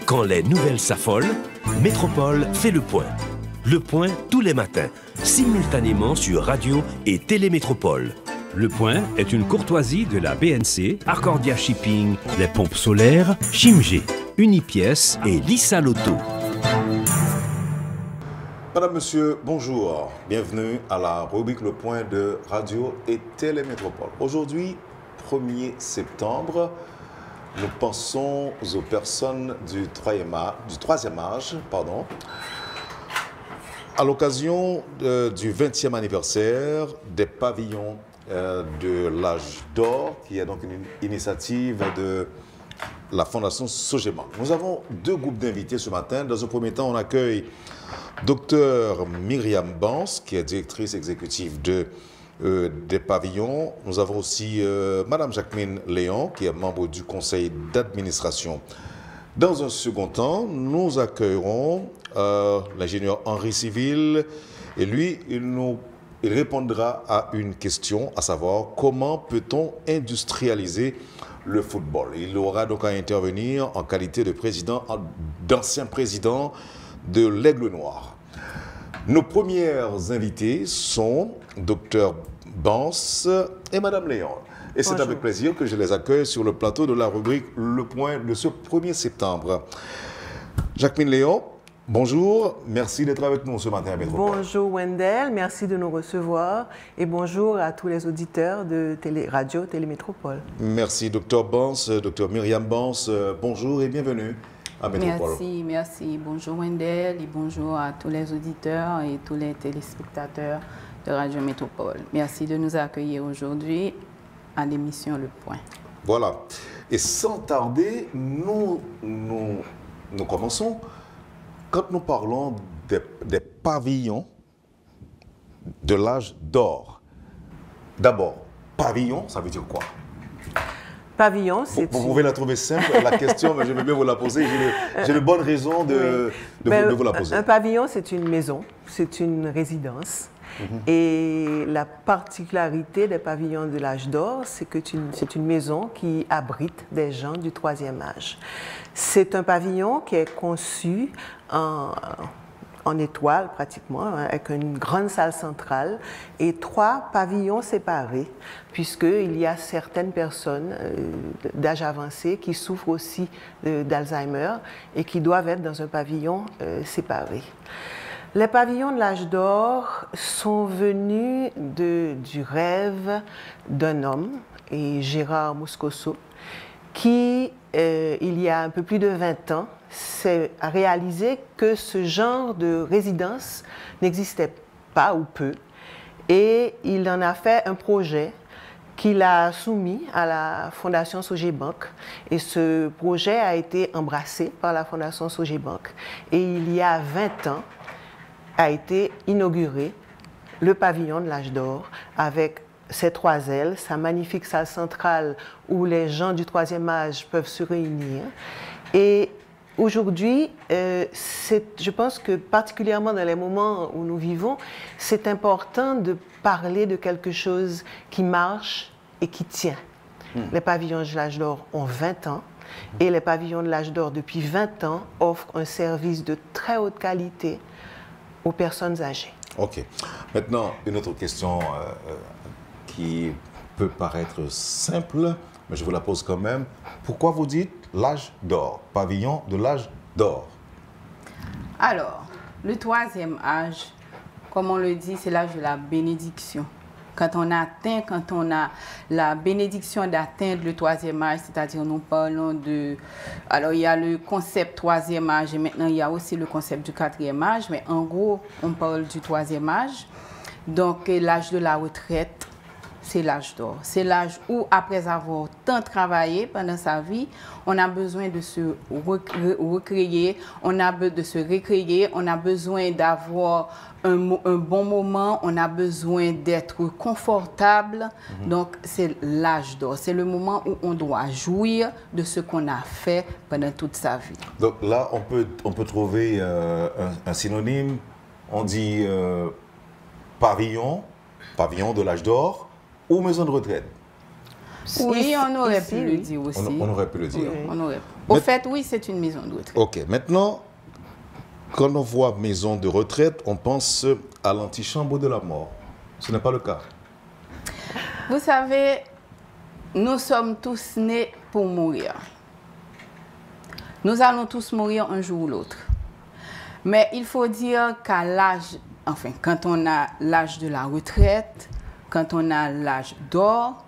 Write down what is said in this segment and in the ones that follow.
Quand les nouvelles s'affolent, Métropole fait le point. Le point tous les matins, simultanément sur Radio et Télémétropole. Le point est une courtoisie de la BNC, Arcordia Shipping, les pompes solaires, Chimgé, Unipièces et Lissa Lotto. Madame, Monsieur, bonjour. Bienvenue à la rubrique Le Point de Radio et Télémétropole. Aujourd'hui, 1er septembre, nous pensons aux personnes du troisième âge, à l'occasion du 20e anniversaire des pavillons de l'âge d'or, qui est donc une initiative de la Fondation Sogebank. Nous avons deux groupes d'invités ce matin. Dans un premier temps, on accueille Dr Myriam Bans, qui est directrice exécutive des pavillons. Nous avons aussi Madame Jacqueline Léon, qui est membre du conseil d'administration. Dans un second temps, nous accueillerons l'ingénieur Henri Civil, et lui, il répondra à une question, à savoir comment peut-on industrialiser le football. Il aura donc à intervenir en qualité de d'ancien président de l'Aigle Noir. Nos premières invités sont Dr Bans et Madame Léon. Et c'est avec plaisir que je les accueille sur le plateau de la rubrique Le Point de ce 1er septembre. Jacqueline Léon, bonjour, merci d'être avec nous ce matin à Métropole. Bonjour Wendell, merci de nous recevoir et bonjour à tous les auditeurs de Radio Télémétropole. Merci Dr Bans, Dr Myriam Bans, bonjour et bienvenue à Métropole. Merci. Bonjour Wendell et bonjour à tous les auditeurs et tous les téléspectateurs de Radio Métropole. Merci de nous accueillir aujourd'hui à l'émission Le Point. Voilà. Et sans tarder, nous commençons. Quand nous parlons des pavillons de l'âge d'or, d'abord, pavillon, ça veut dire quoi? Pavillon, c'est... Vous pouvez la trouver simple, la question, mais je vais bien vous la poser. J'ai de bonnes raisons de vous la poser. Un pavillon, c'est une maison, c'est une résidence. Et la particularité des pavillons de l'âge d'or, c'est que c'est une maison qui abrite des gens du troisième âge. C'est un pavillon qui est conçu en étoile pratiquement, avec une grande salle centrale et 3 pavillons séparés, puisqu'il y a certaines personnes d'âge avancé qui souffrent aussi d'Alzheimer et qui doivent être dans un pavillon séparé. Les pavillons de l'âge d'or sont venus du rêve d'un homme, et Gérard Moscoso, qui, il y a un peu plus de 20 ans, a réalisé que ce genre de résidence n'existait pas ou peu, et il en a fait un projet qu'il a soumis à la Fondation Sogebank. Et ce projet a été embrassé par la Fondation Sogebank. Et il y a 20 ans, a été inauguré le pavillon de l'âge d'or avec ses 3 ailes, sa magnifique salle centrale où les gens du troisième âge peuvent se réunir. Et aujourd'hui, je pense que particulièrement dans les moments où nous vivons, c'est important de parler de quelque chose qui marche et qui tient. Les pavillons de l'âge d'or ont 20 ans et les pavillons de l'âge d'or depuis 20 ans offrent un service de très haute qualité aux personnes âgées. Ok. Maintenant, une autre question qui peut paraître simple, mais je vous la pose quand même. Pourquoi vous dites l'âge d'or, pavillon de l'âge d'or? Alors, le troisième âge, comme on le dit, c'est l'âge de la bénédiction. Quand on a la bénédiction d'atteindre le troisième âge, c'est-à-dire nous parlons de... Alors, il y a le concept troisième âge et maintenant, il y a aussi le concept du quatrième âge, mais en gros, on parle du troisième âge. Donc, l'âge de la retraite, c'est l'âge d'or. C'est l'âge où, après avoir tant travaillé pendant sa vie, on a besoin de se recréer, de se récréer, on a besoin d'avoir un bon moment, on a besoin d'être confortable. Donc, c'est l'âge d'or. C'est le moment où on doit jouir de ce qu'on a fait pendant toute sa vie. Donc là, on peut trouver un synonyme. On dit pavillon de l'âge d'or ou maison de retraite. Oui, on aurait pu le dire aussi. On aurait pu le dire. Oui, on aurait. Au fait, oui, c'est une maison de retraite. OK. Maintenant, quand on voit maison de retraite, on pense à l'antichambre de la mort. Ce n'est pas le cas. Vous savez, nous sommes tous nés pour mourir. Nous allons tous mourir un jour ou l'autre. Mais il faut dire qu'à l'âge, enfin, quand on a l'âge de la retraite, quand on a l'âge d'or,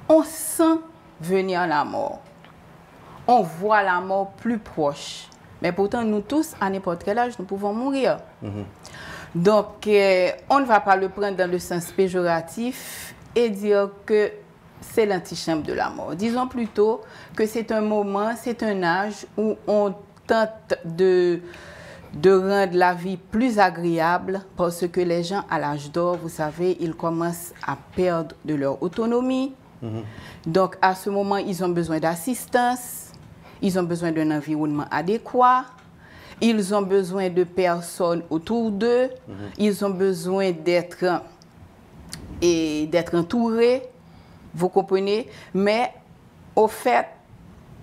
on sent venir la mort. On voit la mort plus proche. Mais pourtant, nous tous, à n'importe quel âge, nous pouvons mourir. Donc, on ne va pas le prendre dans le sens péjoratif et dire que c'est l'antichambre de la mort. Disons plutôt que c'est un moment, c'est un âge où on tente de rendre la vie plus agréable parce que les gens à l'âge d'or, vous savez, ils commencent à perdre de leur autonomie. Donc, à ce moment, ils ont besoin d'assistance, ils ont besoin d'un environnement adéquat, ils ont besoin de personnes autour d'eux, ils ont besoin d'être entourés, vous comprenez? Mais au fait,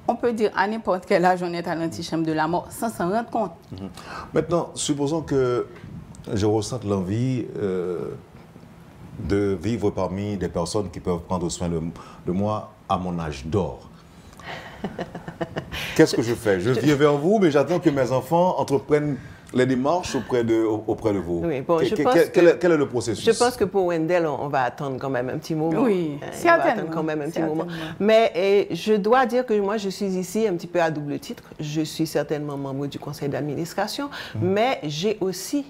on peut dire à n'importe quel âge on est à l'antichambre de la mort sans s'en rendre compte. Maintenant, supposons que je ressente l'envie de vivre parmi des personnes qui peuvent prendre soin de moi à mon âge d'or. Qu'est-ce que je fais? Je viens vers vous, mais j'attends que mes enfants entreprennent les démarches auprès de vous. Oui, bon, quel est le processus? Je pense que pour Wendell, on va attendre quand même un petit moment. Oui, on va attendre quand même un petit moment. Mais je dois dire que moi, je suis ici un petit peu à double titre. Je suis certainement membre du conseil d'administration, mais j'ai aussi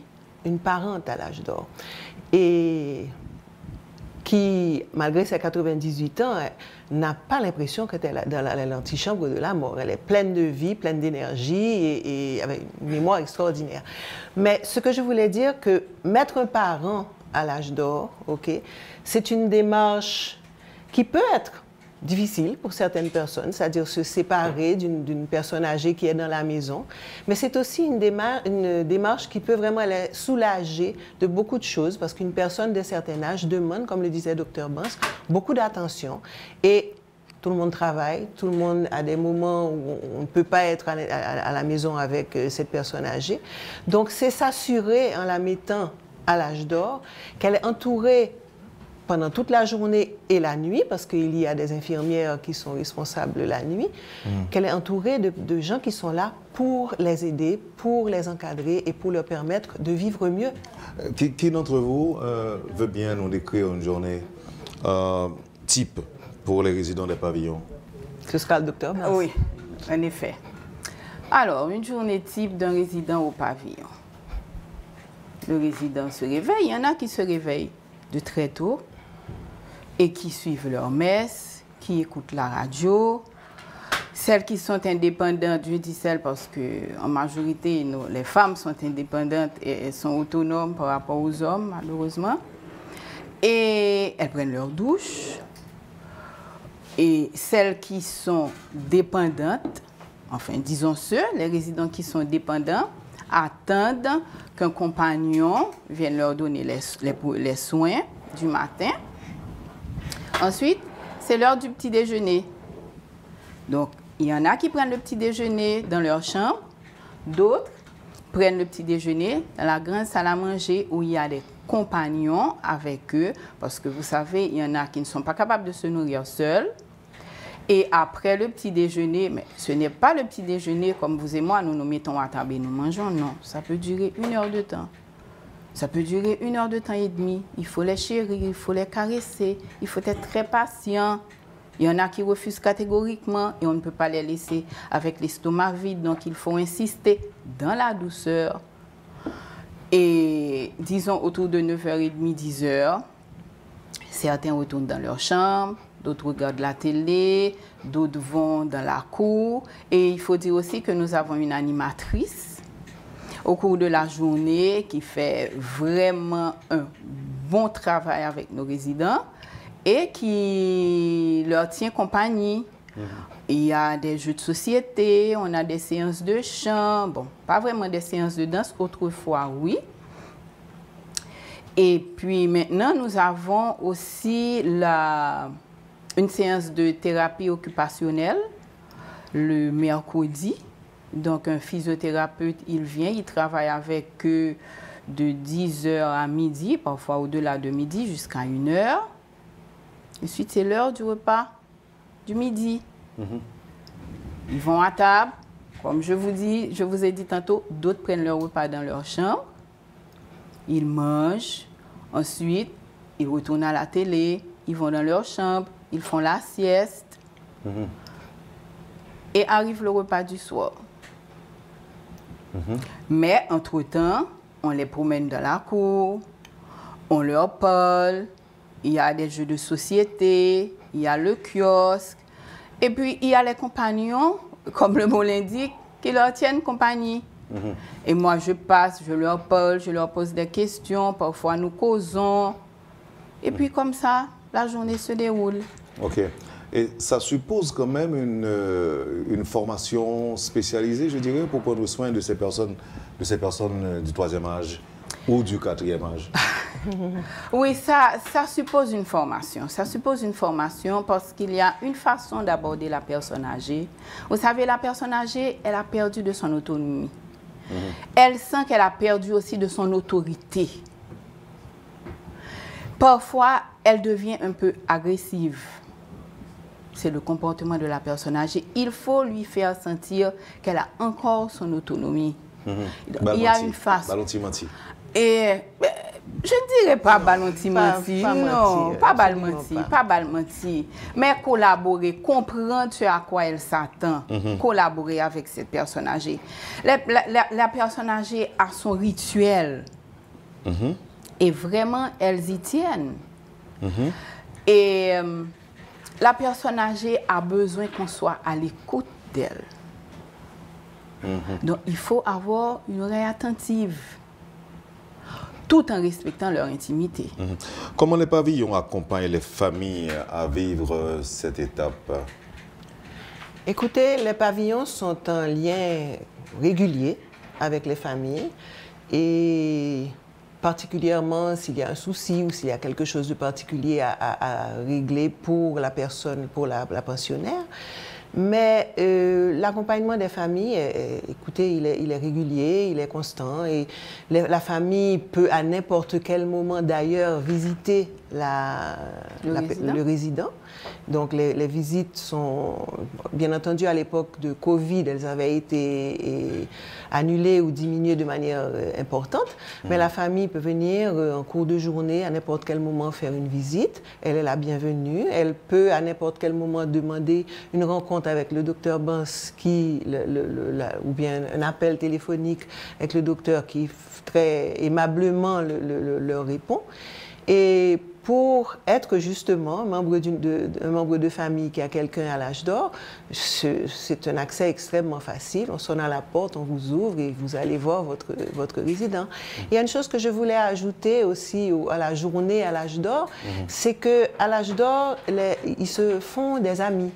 une parente à l'âge d'or. Et qui, malgré ses 98 ans, n'a pas l'impression qu'elle est dans l'antichambre de la mort. Elle est pleine de vie, pleine d'énergie et avec une mémoire extraordinaire. Mais ce que je voulais dire, que mettre un parent à l'âge d'or, c'est une démarche qui peut être difficile pour certaines personnes, c'est-à-dire se séparer d'une personne âgée qui est dans la maison. Mais c'est aussi une démarche qui peut vraiment les soulager de beaucoup de choses parce qu'une personne d'un certain âge demande, comme le disait Dr Bans, beaucoup d'attention. Et tout le monde travaille, tout le monde a des moments où on ne peut pas être à la maison avec cette personne âgée. Donc c'est s'assurer en la mettant à l'âge d'or qu'elle est entourée pendant toute la journée et la nuit, parce qu'il y a des infirmières qui sont responsables la nuit, qu'elle est entourée de gens qui sont là pour les aider, pour les encadrer et pour leur permettre de vivre mieux. Qui d'entre vous veut bien nous décrire une journée type pour les résidents des pavillons? Ce sera le docteur Bans. Oui, en effet. Alors, une journée type d'un résident au pavillon. Le résident se réveille, il y en a qui se réveillent de très tôt, et qui suivent leur messe, qui écoutent la radio. Celles qui sont indépendantes, je dis celles parce qu'en majorité, les femmes sont indépendantes et elles sont autonomes par rapport aux hommes, malheureusement. Et elles prennent leur douche. Et celles qui sont dépendantes, enfin disons les résidents qui sont dépendants, attendent qu'un compagnon vienne leur donner les soins du matin. Ensuite, c'est l'heure du petit déjeuner. Donc, il y en a qui prennent le petit déjeuner dans leur chambre, d'autres prennent le petit déjeuner dans la grande salle à manger où il y a des compagnons avec eux, parce que vous savez, il y en a qui ne sont pas capables de se nourrir seuls. Et après le petit déjeuner, mais ce n'est pas le petit déjeuner comme vous et moi, nous nous mettons à table et nous mangeons, non, ça peut durer 1 heure de temps. Ça peut durer 1 heure de temps et demi. Il faut les chérir, il faut les caresser, il faut être très patient. Il y en a qui refusent catégoriquement et on ne peut pas les laisser avec l'estomac vide. Donc, il faut insister dans la douceur. Et disons autour de 9h30, 10h, certains retournent dans leur chambre, d'autres regardent la télé, d'autres vont dans la cour. Et il faut dire aussi que nous avons une animatrice au cours de la journée qui fait vraiment un bon travail avec nos résidents et qui leur tient compagnie. Il y a des jeux de société, on a des séances de chant, bon, pas vraiment des séances de danse, autrefois oui. Et puis maintenant, nous avons aussi une séance de thérapie occupationnelle le mercredi. Donc, un physiothérapeute, il vient, il travaille avec eux de 10h à midi, parfois au-delà de midi, jusqu'à 1h. Ensuite, c'est l'heure du repas du midi. Ils vont à table. Comme je vous ai dit tantôt, d'autres prennent leur repas dans leur chambre. Ils mangent. Ensuite, ils retournent à la télé. Ils vont dans leur chambre. Ils font la sieste. Et arrive le repas du soir. Mais, entre-temps, on les promène dans la cour. On leur parle. Il y a des jeux de société. Il y a le kiosque. Et puis, il y a les compagnons, comme le mot l'indique, qui leur tiennent compagnie. Et moi, je passe, je leur parle, je leur pose des questions. Parfois, nous causons. Et puis, comme ça, la journée se déroule. OK. Et ça suppose quand même une formation spécialisée, je dirais, pour prendre soin de ces personnes du 3e âge ou du 4e âge. Oui, ça suppose une formation. Ça suppose une formation parce qu'il y a une façon d'aborder la personne âgée. Vous savez, la personne âgée, elle a perdu de son autonomie. Elle sent qu'elle a perdu aussi de son autorité. Parfois, elle devient un peu agressive. C'est le comportement de la personne âgée. Il faut lui faire sentir qu'elle a encore son autonomie. Il y a une façon. Balontimenti. Et je ne dirais pas balontimenti, non, pas balmenti, mais collaborer, comprendre ce à quoi elle s'attend, collaborer avec cette personne âgée. La personne âgée a son rituel et vraiment, elles y tiennent. Et la personne âgée a besoin qu'on soit à l'écoute d'elle. Donc, il faut avoir une oreille attentive, tout en respectant leur intimité. Comment les pavillons accompagnent les familles à vivre cette étape? Écoutez, les pavillons sont en lien régulier avec les familles et particulièrement s'il y a un souci ou s'il y a quelque chose de particulier à régler pour la personne, pour la pensionnaire. Mais l'accompagnement des familles, écoutez, il est régulier, il est constant et la famille peut à n'importe quel moment d'ailleurs visiter le résident. Donc les visites sont, bien entendu à l'époque de Covid, elles avaient été annulées ou diminuées de manière importante, mais la famille peut venir en cours de journée à n'importe quel moment faire une visite, elle est la bienvenue, elle peut à n'importe quel moment demander une rencontre avec le docteur Bans ou bien un appel téléphonique avec le docteur qui très aimablement leur répond. Et pour être justement un membre de famille qui a quelqu'un à l'âge d'or, c'est un accès extrêmement facile. On sonne à la porte, on vous ouvre et vous allez voir votre résident. Il y a une chose que je voulais ajouter aussi à la journée à l'âge d'or, c'est qu'à l'âge d'or, ils se font des amis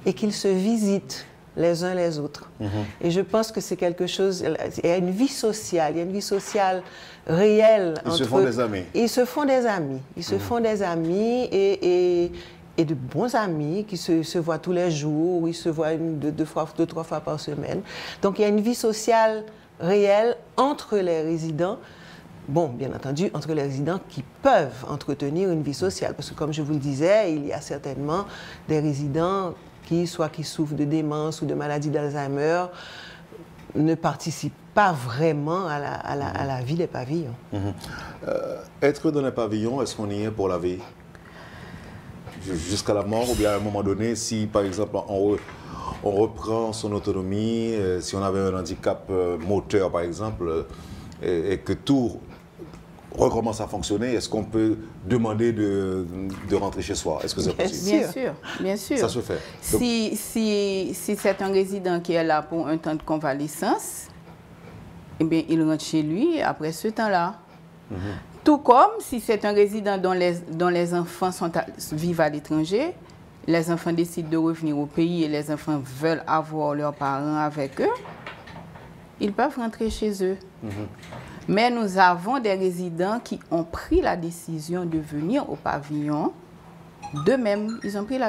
et qu'ils se visitent les uns les autres. Et je pense que c'est quelque chose, il y a une vie sociale, réelle. Ils se font des amis. Ils se font des amis. Ils se font des amis et de bons amis qui se voient tous les jours, ils se voient deux, trois fois par semaine. Donc il y a une vie sociale réelle entre les résidents. Bon, bien entendu, entre les résidents qui peuvent entretenir une vie sociale. Parce que comme je vous le disais, il y a certainement des résidents qui souffrent de démence ou de maladie d'Alzheimer, ne participent pas vraiment à la vie des pavillons. Être dans les pavillons, est-ce qu'on y est pour la vie? Jusqu'à la mort, ou bien à un moment donné, si par exemple on reprend son autonomie, si on avait un handicap moteur par exemple, et que tout recommence à fonctionner, est-ce qu'on peut demander de rentrer chez soi? Est-ce que c'est possible? Bien sûr. Ça se fait. Donc, si c'est un résident qui est là pour un temps de convalescence, eh bien, il rentre chez lui après ce temps-là. Tout comme si c'est un résident dont les enfants vivent à l'étranger, les enfants décident de revenir au pays et les enfants veulent avoir leurs parents avec eux, ils peuvent rentrer chez eux. Mais nous avons des résidents qui ont pris la décision de venir au pavillon d'eux-mêmes. Ils ont pris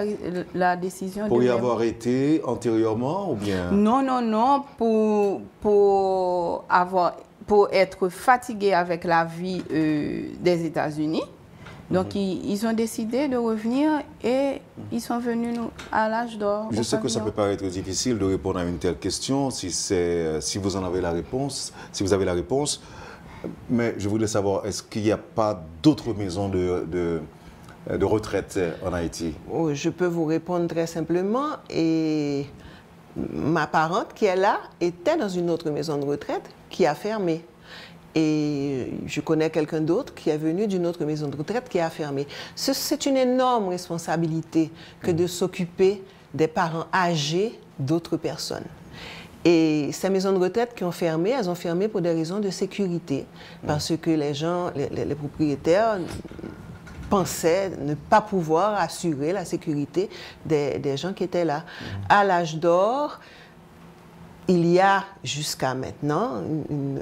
la décision Pour y d'eux-mêmes. avoir été antérieurement ou bien? Non, non, non, pour être fatigués avec la vie des États-Unis. Donc, ils ont décidé de revenir et ils sont venus à l'âge d'or. Je sais que ça peut paraître difficile de répondre à une telle question si vous en avez la réponse, si vous avez la réponse. Mais je voulais savoir, est-ce qu'il n'y a pas d'autres maisons de retraite en Haïti? Oh, je peux vous répondre très simplement. Et ma parente qui est là était dans une autre maison de retraite qui a fermé. Et je connais quelqu'un d'autre qui est venu d'une autre maison de retraite qui a fermé. C'est une énorme responsabilité que de s'occuper des parents âgés d'autres personnes. Et ces maisons de retraite qui ont fermé, elles ont fermé pour des raisons de sécurité. Parce que les gens, les propriétaires pensaient ne pas pouvoir assurer la sécurité des gens qui étaient là. À l'âge d'or, il y a jusqu'à maintenant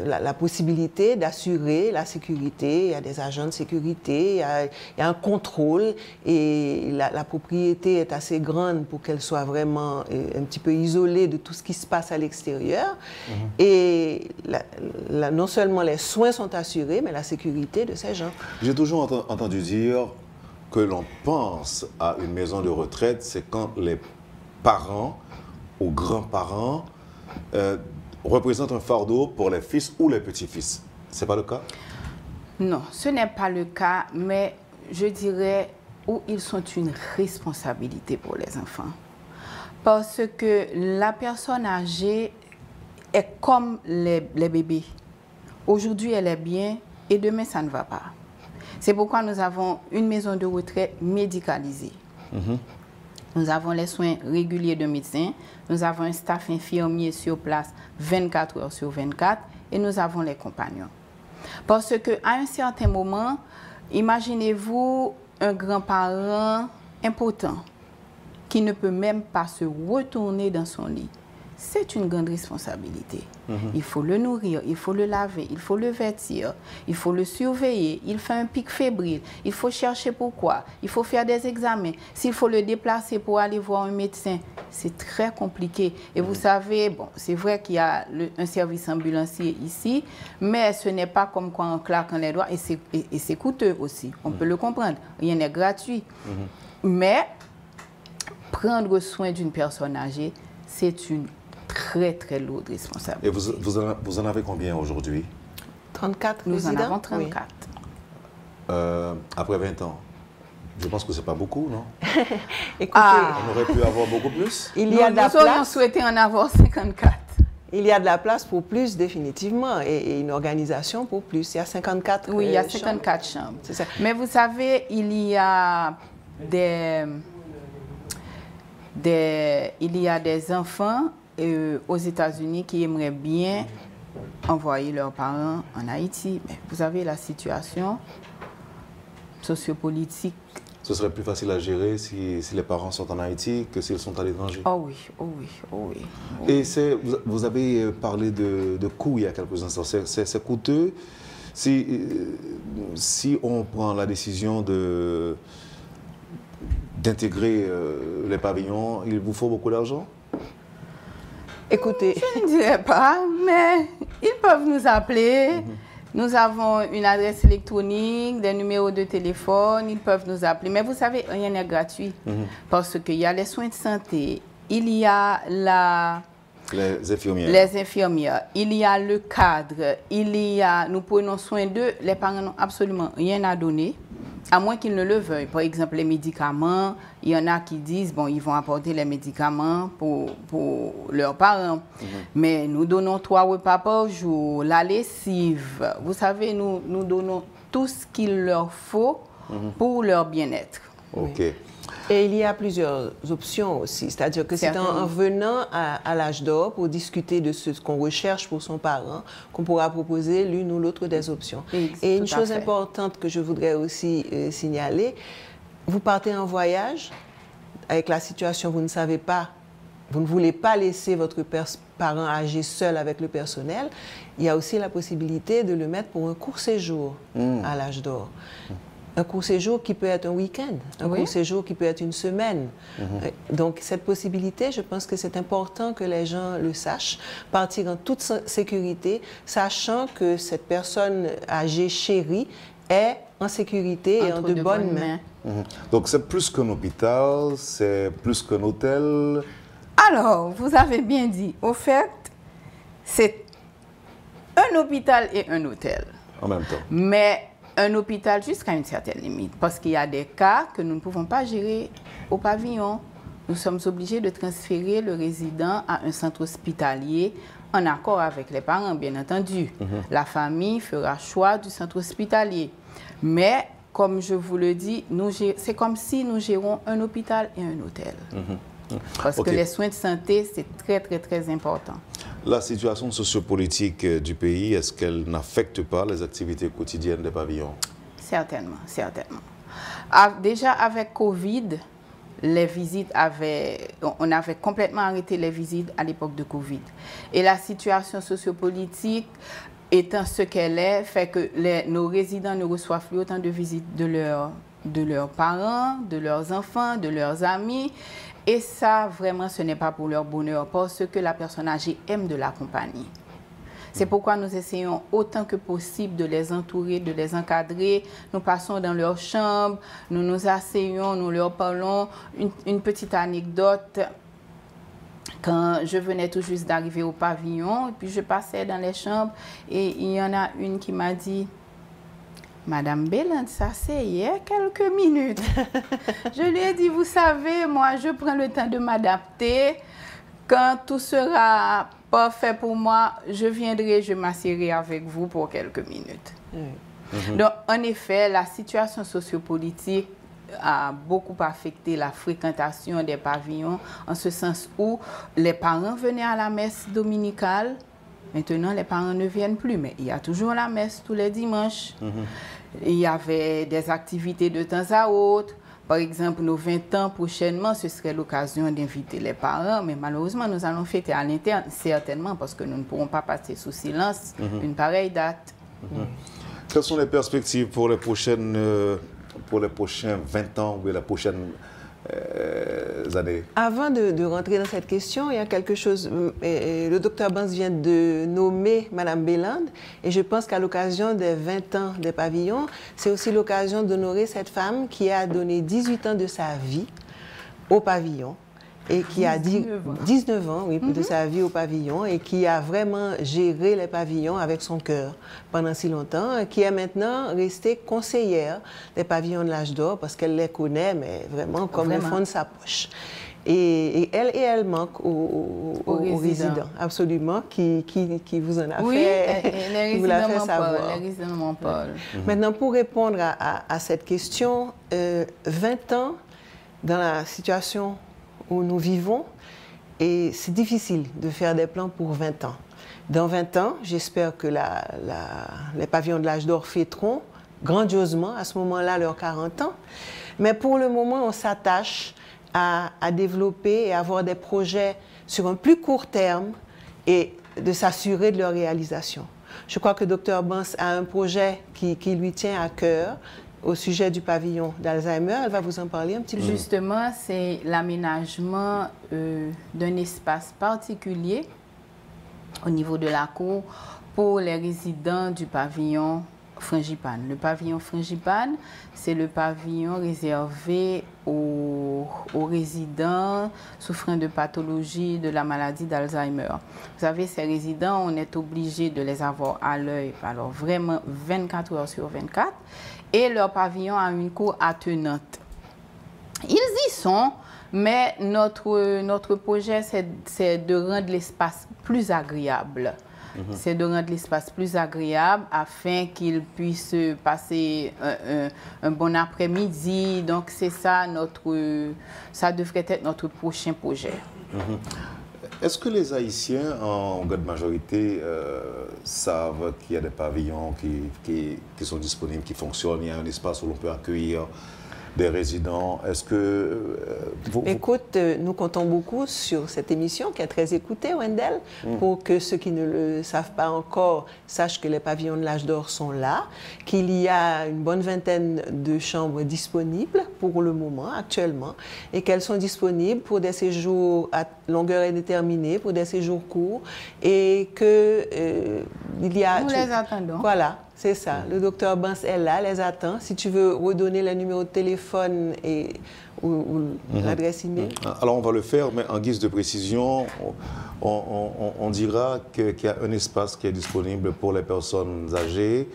la possibilité d'assurer la sécurité. Il y a des agents de sécurité, il y a un contrôle et la propriété est assez grande pour qu'elle soit vraiment un petit peu isolée de tout ce qui se passe à l'extérieur. Et non seulement les soins sont assurés, mais la sécurité de ces gens. J'ai toujours entendu dire que l'on pense à une maison de retraite, c'est quand les parents ou grands-parents représente un fardeau pour les fils ou les petits-fils. Ce n'est pas le cas? Non, ce n'est pas le cas, mais je dirais où ils sont une responsabilité pour les enfants. Parce que la personne âgée est comme les bébés. Aujourd'hui, elle est bien et demain, ça ne va pas. C'est pourquoi nous avons une maison de retraite médicalisée. Nous avons les soins réguliers de médecins, nous avons un staff infirmier sur place 24 heures sur 24 et nous avons les compagnons. Parce qu'à un certain moment, imaginez-vous un grand-parent impotent qui ne peut même pas se retourner dans son lit. C'est une grande responsabilité. Il faut le nourrir, il faut le laver, il faut le vêtir, il faut le surveiller, il fait un pic fébrile, il faut chercher pourquoi, il faut faire des examens. S'il faut le déplacer pour aller voir un médecin, c'est très compliqué. Et vous savez, bon, c'est vrai qu'il y a un service ambulancier ici, mais ce n'est pas comme quand on claque les doigts et c'est coûteux aussi. On peut le comprendre, rien n'est gratuit. Mais prendre soin d'une personne âgée, c'est une très, très lourde responsabilité. Et vous en avez combien aujourd'hui? 34 Nous résidents? en avons 34. Oui. Après 20 ans? Je pense que ce n'est pas beaucoup, non? Écoutez, On aurait pu avoir beaucoup plus? il y a de la Nous aurions place. souhaité en avoir 54. Il y a de la place pour plus, définitivement, et une organisation pour plus. Il y a 54 Oui, il y a 54 chambres. C'est ça. Mais vous savez, il y a des enfants aux États-Unis qui aimeraient bien envoyer leurs parents en Haïti. Mais vous avez la situation sociopolitique. Ce serait plus facile à gérer si les parents sont en Haïti que s'ils sont à l'étranger. Oh oui, oh oui, oh oui. Et vous avez parlé de coûts il y a quelques instants. C'est coûteux. Si on prend la décision d'intégrer les pavillons, il vous faut beaucoup d'argent? Écoutez, Je ne dirais pas, mais ils peuvent nous appeler. Nous avons une adresse électronique, des numéros de téléphone, ils peuvent nous appeler. Mais vous savez, rien n'est gratuit. Parce qu'il y a les soins de santé, il y a Les infirmières. les infirmières, il y a le cadre, nous prenons soin d'eux. Les parents n'ont absolument rien à donner, à moins qu'ils ne le veuillent. Par exemple, les médicaments, il y en a qui disent, bon, ils vont apporter les médicaments pour leurs parents. Mais nous donnons 3 repas par jour, la lessive. Vous savez, nous donnons tout ce qu'il leur faut pour leur bien-être. OK. et il y a plusieurs options aussi. C'est-à-dire que c'est en venant à l'âge d'or pour discuter de ce qu'on recherche pour son parent qu'on pourra proposer l'une ou l'autre des options. Et une chose importante que je voudrais aussi signaler, vous partez en voyage, avec la situation, vous ne savez pas, vous ne voulez pas laisser votre parent âgé seul avec le personnel, il y a aussi la possibilité de le mettre pour un court séjour à l'âge d'or. Un court séjour qui peut être un week-end, un court séjour qui peut être une semaine. Donc, cette possibilité, je pense que c'est important que les gens le sachent, partir en toute sécurité, sachant que cette personne âgée chérie est en sécurité et en de bonnes mains. Donc, c'est plus qu'un hôpital, c'est plus qu'un hôtel. Alors, vous avez bien dit. Au fait, c'est un hôpital et un hôtel. En même temps. Mais un hôpital jusqu'à une certaine limite. Parce qu'il y a des cas que nous ne pouvons pas gérer au pavillon. Nous sommes obligés de transférer le résident à un centre hospitalier en accord avec les parents, bien entendu. La famille fera choix du centre hospitalier. Mais, comme je vous le dis, c'est comme si nous gérons un hôpital et un hôtel. Parce que les soins de santé, c'est très, très, très important. La situation sociopolitique du pays, est-ce qu'elle n'affecte pas les activités quotidiennes des pavillons? Certainement, certainement. Déjà, avec Covid, les visites on avait complètement arrêté les visites à l'époque de Covid. Et la situation sociopolitique, étant ce qu'elle est, fait que nos résidents ne reçoivent plus autant de visites de leurs parents, de leurs enfants, de leurs amis. Et ça, vraiment, ce n'est pas pour leur bonheur, parce que la personne âgée aime de la compagnie. C'est pourquoi nous essayons autant que possible de les entourer, de les encadrer. Nous passons dans leur chambre, nous nous asseyons, nous leur parlons. Une petite anecdote, quand je venais tout juste d'arriver au pavillon, et puis je passais dans les chambres, et il y en a une qui m'a dit: Madame Belland s'asseyait quelques minutes. Je lui ai dit, vous savez, moi, je prends le temps de m'adapter. Quand tout sera parfait pour moi, je viendrai, je m'assierai avec vous pour quelques minutes. Donc, en effet, la situation sociopolitique a beaucoup affecté la fréquentation des pavillons, en ce sens où les parents venaient à la messe dominicale. Maintenant, les parents ne viennent plus, mais il y a toujours la messe tous les dimanches. Il y avait des activités de temps à autre. Par exemple, nos 20 ans prochainement, ce serait l'occasion d'inviter les parents, mais malheureusement, nous allons fêter à l'interne, certainement, parce que nous ne pourrons pas passer sous silence une pareille date. Quelles sont les perspectives pour les prochains 20 ans ou les prochaines années? Avant de rentrer dans cette question, il y a quelque chose. Le docteur Bans vient de nommer Mme Belland, et je pense qu'à l'occasion des 20 ans des pavillons, c'est aussi l'occasion d'honorer cette femme qui a donné 18 ans de sa vie au pavillon, et qui a dit 19 ans, oui, de sa vie au pavillon, et qui a vraiment géré les pavillons avec son cœur pendant si longtemps, et qui est maintenant restée conseillère des pavillons de l'Âge d'Or, parce qu'elle les connaît, mais vraiment comme le fond de sa poche. Et elle manque aux résidents, absolument, qui vous en a fait, qui vous l'a fait savoir. Les résidents m'en parlent. Maintenant, pour répondre à cette question, 20 ans dans la situation où nous vivons, et c'est difficile de faire des plans pour 20 ans. Dans 20 ans, j'espère que les pavillons de l'Âge d'Or fêteront grandiosement à ce moment-là leurs 40 ans. Mais pour le moment, on s'attache à développer et avoir des projets sur un plus court terme et de s'assurer de leur réalisation. Je crois que Dr Bans a un projet qui lui tient à cœur au sujet du pavillon d'Alzheimer. Elle va vous en parler un petit peu. Justement, c'est l'aménagement d'un espace particulier au niveau de la cour pour les résidents du pavillon Frangipane. Le pavillon Frangipane, c'est le pavillon réservé aux résidents souffrant de pathologie de la maladie d'Alzheimer. Vous savez, ces résidents, on est obligé de les avoir à l'œil, alors vraiment 24 heures sur 24, et leur pavillon a une cour attenante. Ils y sont, mais notre projet, c'est de rendre l'espace plus agréable. C'est de rendre l'espace plus agréable afin qu'ils puissent passer un bon après-midi. Donc, c'est ça, ça devrait être notre prochain projet. Est-ce que les Haïtiens, en grande majorité, savent qu'il y a des pavillons qui sont disponibles, qui fonctionnent, il y a un espace où l'on peut accueillir des résidents. Est-ce que Écoute, nous comptons beaucoup sur cette émission qui est très écoutée, Wendell, pour que ceux qui ne le savent pas encore sachent que les pavillons de l'âge d'or sont là, qu'il y a une bonne vingtaine de chambres disponibles pour le moment, actuellement, et qu'elles sont disponibles pour des séjours à longueur indéterminée, pour des séjours courts, et que il y a... Nous les attendons. Voilà. C'est ça. Le docteur Bans est là, les attend. Si tu veux redonner le numéro de téléphone ou l'adresse email. Alors, on va le faire, mais en guise de précision, on dira qu'il y a un espace qui est disponible pour les personnes âgées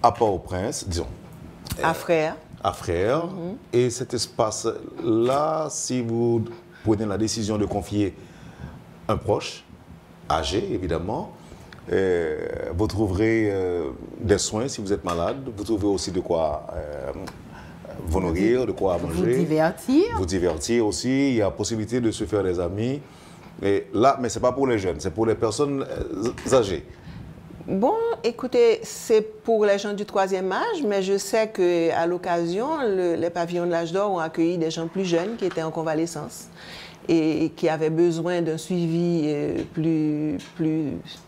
à Port-au-Prince, disons. À Frères. À Frères. Et cet espace-là, si vous prenez la décision de confier un proche, âgé évidemment, vous trouverez des soins si vous êtes malade, vous trouverez aussi de quoi vous nourrir, de quoi manger. Vous divertir. Vous divertir aussi, il y a possibilité de se faire des amis. Et là, mais ce n'est pas pour les jeunes, c'est pour les personnes âgées. Bon, écoutez, c'est pour les gens du 3e âge, mais je sais qu'à l'occasion, les pavillons de l'âge d'or ont accueilli des gens plus jeunes qui étaient en convalescence et qui avaient besoin d'un suivi plus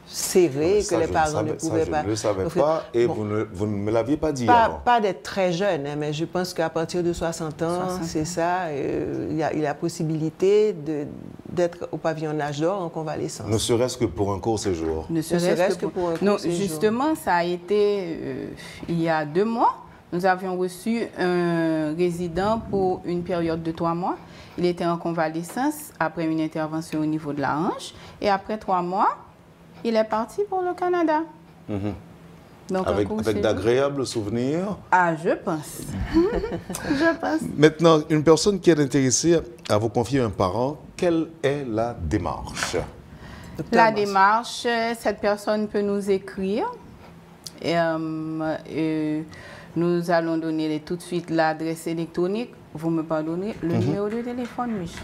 serré que les parents ne pouvaient pas. Je ne le savais pas et bon, vous ne me l'aviez pas dit pas d'être très jeune, hein, mais je pense qu'à partir de 60 ans, c'est ça, il y a la possibilité d'être au pavillon de l'âge d'or en convalescence. Ne serait-ce que pour un court séjour. Ne serait-ce que pour un court séjour. Justement, ça a été il y a 2 mois. Nous avions reçu un résident pour une période de 3 mois. Il était en convalescence après une intervention au niveau de la hanche. Et après 3 mois, il est parti pour le Canada. Donc, avec d'agréables souvenirs. Ah, je pense. Je pense. Maintenant, une personne qui est intéressée à vous confier un parent, quelle est la démarche? La démarche, cette personne peut nous écrire. Nous allons donner tout de suite l'adresse électronique. Vous me pardonnez, le numéro de téléphone, Michel.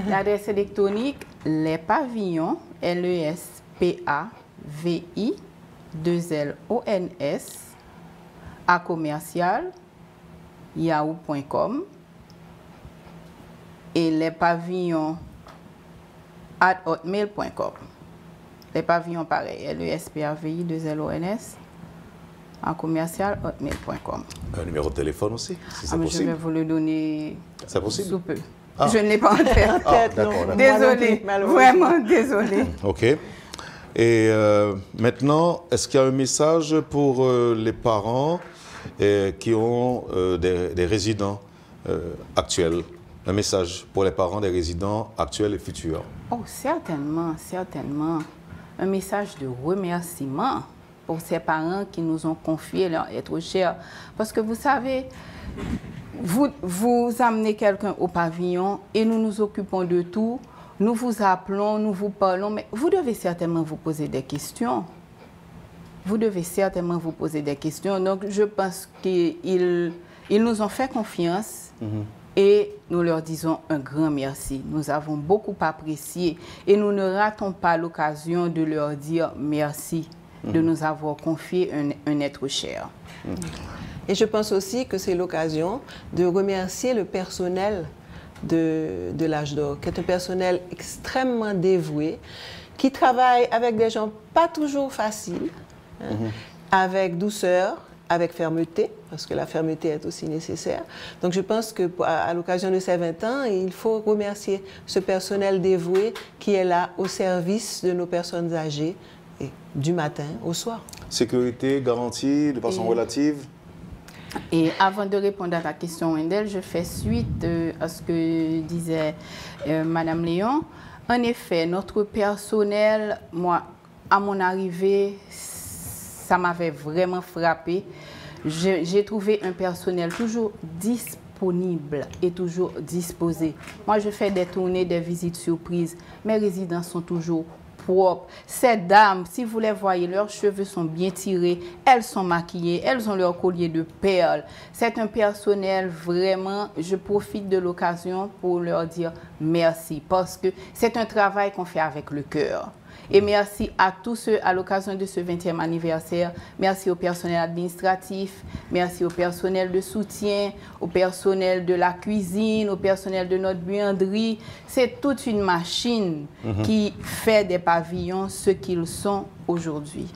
L'adresse électronique, les pavillons, LESPAVI2LONS, à commercial, yahoo.com, et les pavillons @hotmail.com. Les pavillons pareil, LESPAVI2LONS, en commercial hotmail.com. Un numéro de téléphone aussi, si c'est possible. Je vais vous le donner sous peu. Ah. Je ne l'ai pas en tête. D'accord. Désolée, vraiment désolée. OK. Et maintenant, est-ce qu'il y a un message pour les parents qui ont des résidents actuels? Un message pour les parents des résidents actuels et futurs? Oh, certainement, certainement. Un message de remerciement pour ces parents qui nous ont confié leur être cher. Parce que vous savez, vous amenez quelqu'un au pavillon et nous nous occupons de tout. Nous vous appelons, nous vous parlons, mais vous devez certainement vous poser des questions. Vous devez certainement vous poser des questions. Donc, je pense qu'ils nous ont fait confiance et nous leur disons un grand merci. Nous avons beaucoup apprécié et nous ne ratons pas l'occasion de leur dire merci de nous avoir confié un être cher. Et je pense aussi que c'est l'occasion de remercier le personnel de l'âge d'or, qui est un personnel extrêmement dévoué, qui travaille avec des gens pas toujours faciles, avec douceur, avec fermeté, parce que la fermeté est aussi nécessaire. Donc je pense qu'à l'occasion de ces 20 ans, il faut remercier ce personnel dévoué qui est là au service de nos personnes âgées, et du matin au soir. Sécurité garantie de façon relative? Et avant de répondre à ta question, Wendell, je fais suite à ce que disait Madame Léon. En effet, notre personnel, moi, à mon arrivée, ça m'avait vraiment frappé. J'ai trouvé un personnel toujours disponible et toujours disposé. Moi, je fais des tournées, des visites surprises. Mes résidents sont toujours propres. Ces dames, si vous les voyez, leurs cheveux sont bien tirés, elles sont maquillées, elles ont leur collier de perles. C'est un personnel vraiment, je profite de l'occasion pour leur dire merci parce que c'est un travail qu'on fait avec le cœur. Et merci à tous ceux à l'occasion de ce 20e anniversaire. Merci au personnel administratif, merci au personnel de soutien, au personnel de la cuisine, au personnel de notre buanderie. C'est toute une machine qui fait des pavillons ce qu'ils sont aujourd'hui.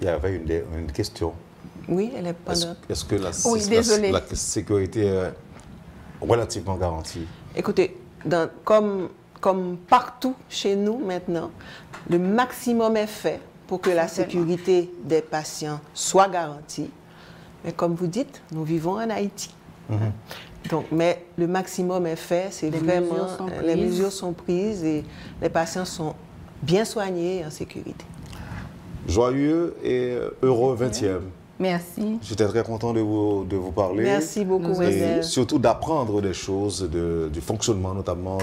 Il y avait une question. Oui, elle est pas là. Est-ce que la sécurité est relativement garantie? Écoutez, comme partout chez nous maintenant, le maximum est fait pour que la sécurité des patients soit garantie. Mais comme vous dites, nous vivons en Haïti. Donc, mais le maximum est fait, c'est vraiment, les mesures sont prises et les patients sont bien soignés et en sécurité. Joyeux et heureux 20e. Merci. J'étais très content de vous parler. Merci beaucoup, et surtout d'apprendre des choses du fonctionnement, notamment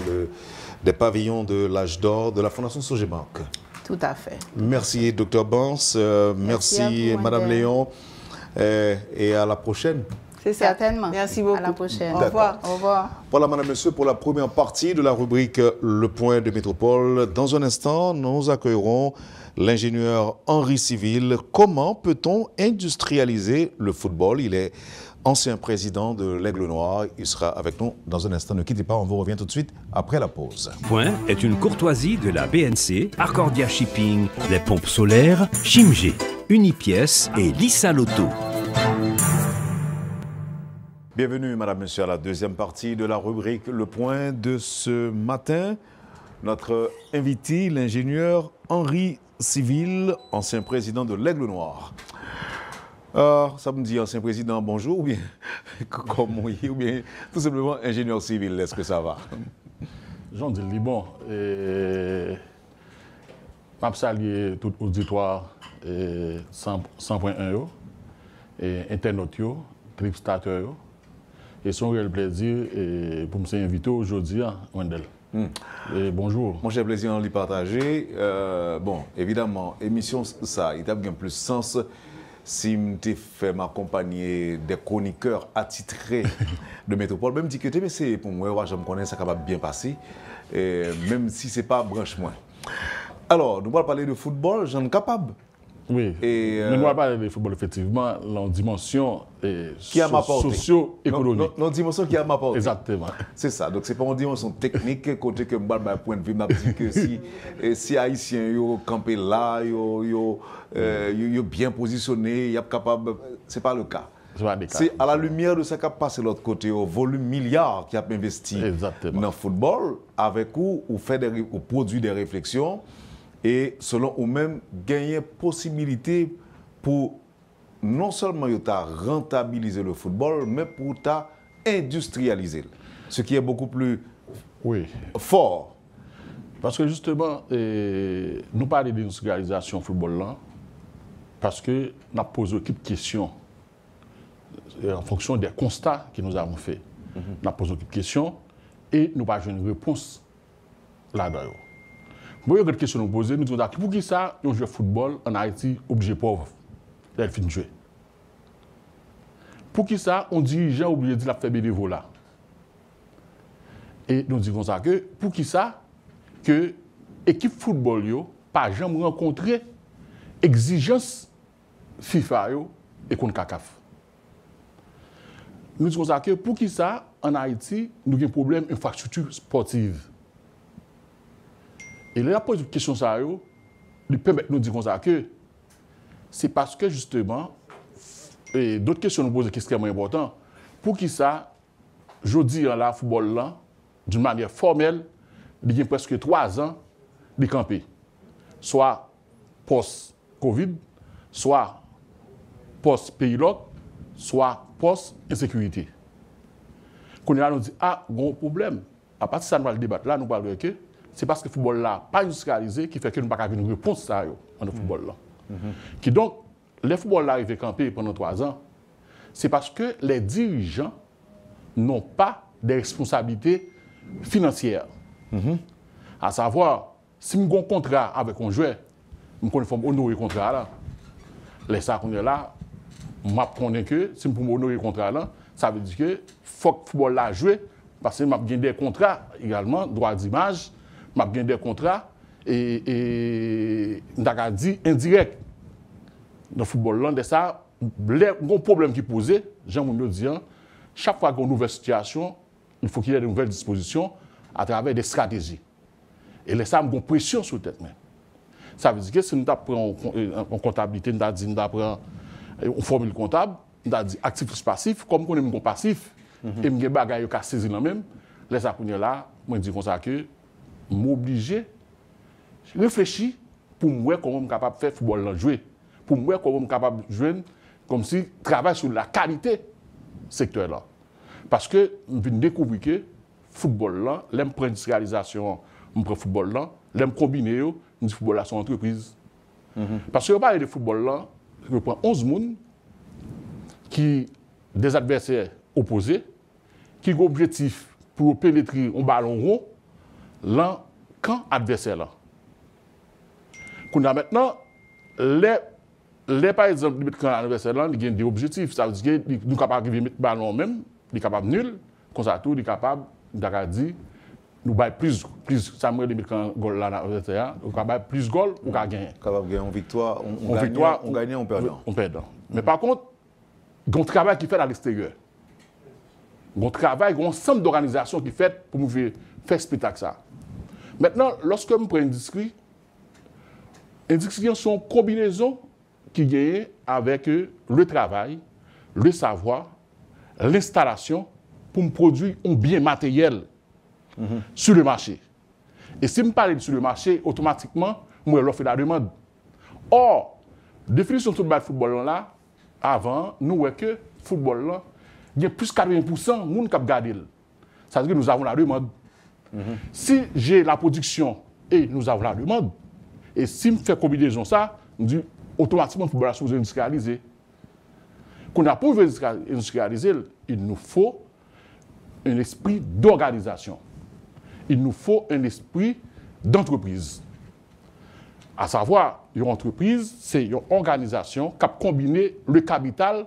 des pavillons de l'âge d'or de la Fondation Sogebank. Tout à fait. Merci, Dr Bance. Merci, Madame Léon. Et à la prochaine. C'est certainement. Merci beaucoup. À la prochaine. Au revoir. Au revoir. Voilà, Madame, Monsieur, pour la première partie de la rubrique Le Point de Métropole. Dans un instant, nous accueillerons l'ingénieur Henri Civil. Comment peut-on industrialiser le football? Il est ancien président de l'Aigle Noir. Il sera avec nous dans un instant. Ne quittez pas, on vous revient tout de suite après la pause. Point est une courtoisie de la BNC, Arcordia Shipping, les pompes solaires, Chimgé, Unipièce et Lissa Loto. Bienvenue, Madame, Monsieur, à la deuxième partie de la rubrique Le Point de ce matin. Notre invité, l'ingénieur Henri Civil, ancien président de l'Aigle Noir. Ça me dit ancien président, bonjour, ou bien, comme oui, ou bien tout simplement ingénieur civil, est-ce que ça va? Jean dit bon, je salue tout auditoire 100.1 et internautes, tripstateurs. Et c'est un réel plaisir pour me inviter aujourd'hui à Wendel. Bonjour. Moi, j'ai plaisir de l'y partager. Bon, évidemment, émission ça, il a bien plus sens si je fais m'accompagner des chroniqueurs attitrés de Métropole. Même si c'est pour moi, je me connais, ça va bien passer, même si ce n'est pas branche moins. Alors, nous allons parler de football, j'en suis capable. Oui, nous allons parler de football, effectivement, dans dimension socio-économique. Dans dimension qui a ma portée. Exactement. C'est ça. Donc, ce n'est pas une dimension technique, côté que je vais point de vue, je dis que si Haïtiens sont campés là, ils sont bien positionnés, ils sont capables. Ce n'est pas le cas. C'est à la lumière de ce qui a passé de l'autre côté, au volume milliard qui a investi dans le football, avec où on produit des réflexions. Et selon eux-mêmes, gagner possibilité pour non seulement rentabiliser le football, mais pour industrialiser. Ce qui est beaucoup plus fort. Parce que justement, nous parlons d'industrialisation du football là, parce que nous avons posé quelques questions en fonction des constats que nous avons faits. Nous avons posé quelques questions et nous n'avons pas eu une réponse là-dedans. Moi, il y a une question à nous poser. Nous disons, pour qui ça, on joue au football en Haïti, obligé pauvre, elle finit de jouer. Pour qui ça, on dirigeant obligé de la faire bénévolat. Et nous disons ça que, pour qui ça, que l'équipe football, n'a pas jamais rencontré exigence FIFA et contre CACAF. Nous disons ça que, pour qui ça, en Haïti, nous avons un problème d'infrastructure sportive. Et là, pose une question, ça, il permet de nous dire que c'est parce que justement, et d'autres questions nous posent qui sont extrêmement importantes. Pour qui ça, je dis là, le football là, d'une manière formelle, il y a presque 3 ans de camper. Soit post-Covid, soit post-Pays-Loc, soit post-insécurité. Quand on nous dit, ah, gros problème, à partir de ça, nous allons débattre là, nous parlons que c'est parce que le football là pas industrialisé qui fait que nous n'avons pas une réponse à dans le football là. Qui donc, le football là arrivé camper pendant 3 ans, c'est parce que les dirigeants n'ont pas de responsabilités financières. À savoir, si nous avons un contrat avec un joueur, nous faut honorer le contrat là. Les ça qu'on est là, je connais que si nous pouvons honorer le contrat là, ça veut dire que faut que le football là joue parce que nous avons des contrats également, droit d'image. Je gagne des contrats et dit indirect dans le football là, de ça, les problèmes qui posent, Jean-Mounio dit, chaque fois qu'il y a une nouvelle situation, il faut qu'il y ait de nouvelles dispositions à travers des stratégies. Et les ça, il y a une pression sur la tête. Ça veut dire que si nous apprenons en comptabilité, nous apprenons une formule comptable, nous avons dit actif plus passif, comme on est passif, et nous avons des bagages qui saisir là même, les apprenants là, moi je dis comme ça que m'obliger réfléchir pour moi comment je suis capable de faire football là jouer, pour moi comment je suis capable de jouer comme si travailler sur la qualité secteur là. Parce que je viens de découvrir que le football là, l'industrialisation, le football là, l'aime combiner, le football là, son entreprise. Parce que je parle de football là, je prends 11 personnes qui des adversaires opposés, qui ont objectif pour pénétrer un ballon rond dans le camp adversaire là. Maintenant, les par exemple, le camp adversaire là, il y a des objectifs. Ça veut dire que nous sommes capables de mettre le ballon même, nous sommes capables de nul, comme ça tout, nous sommes capables de nous battre plus, ça me dit quand goal là l'adversaire, nous sommes capables plus goal ou gagner. Capable de gagner une victoire, on gagne, on perd. On perd. Mais par contre, il y a un travail qui fait à l'extérieur. Il y a un travail, il y a un ensemble d'organisations qui fait pour nous faire spectacle ça. Maintenant, lorsque je prends un discret, sont une combinaison qui gagne avec le travail, le savoir, l'installation pour me produire un bien matériel sur le marché. Et si je parle sur le marché, automatiquement, je l'offre la demande. Or, la définition de le football là, avant, nous voyons que le football là, il y a plus de 80% de gens qui regardent. Ça veut dire que nous avons la demande. Si j'ai la production et nous avons la demande, et si je fais combinaison ça, je dis automatiquement le football là, c'est industrialisé. Qu'on a pour industrialiser, il nous faut un esprit d'organisation. Il nous faut un esprit d'entreprise. À savoir, une entreprise, c'est une organisation qui a combiné le capital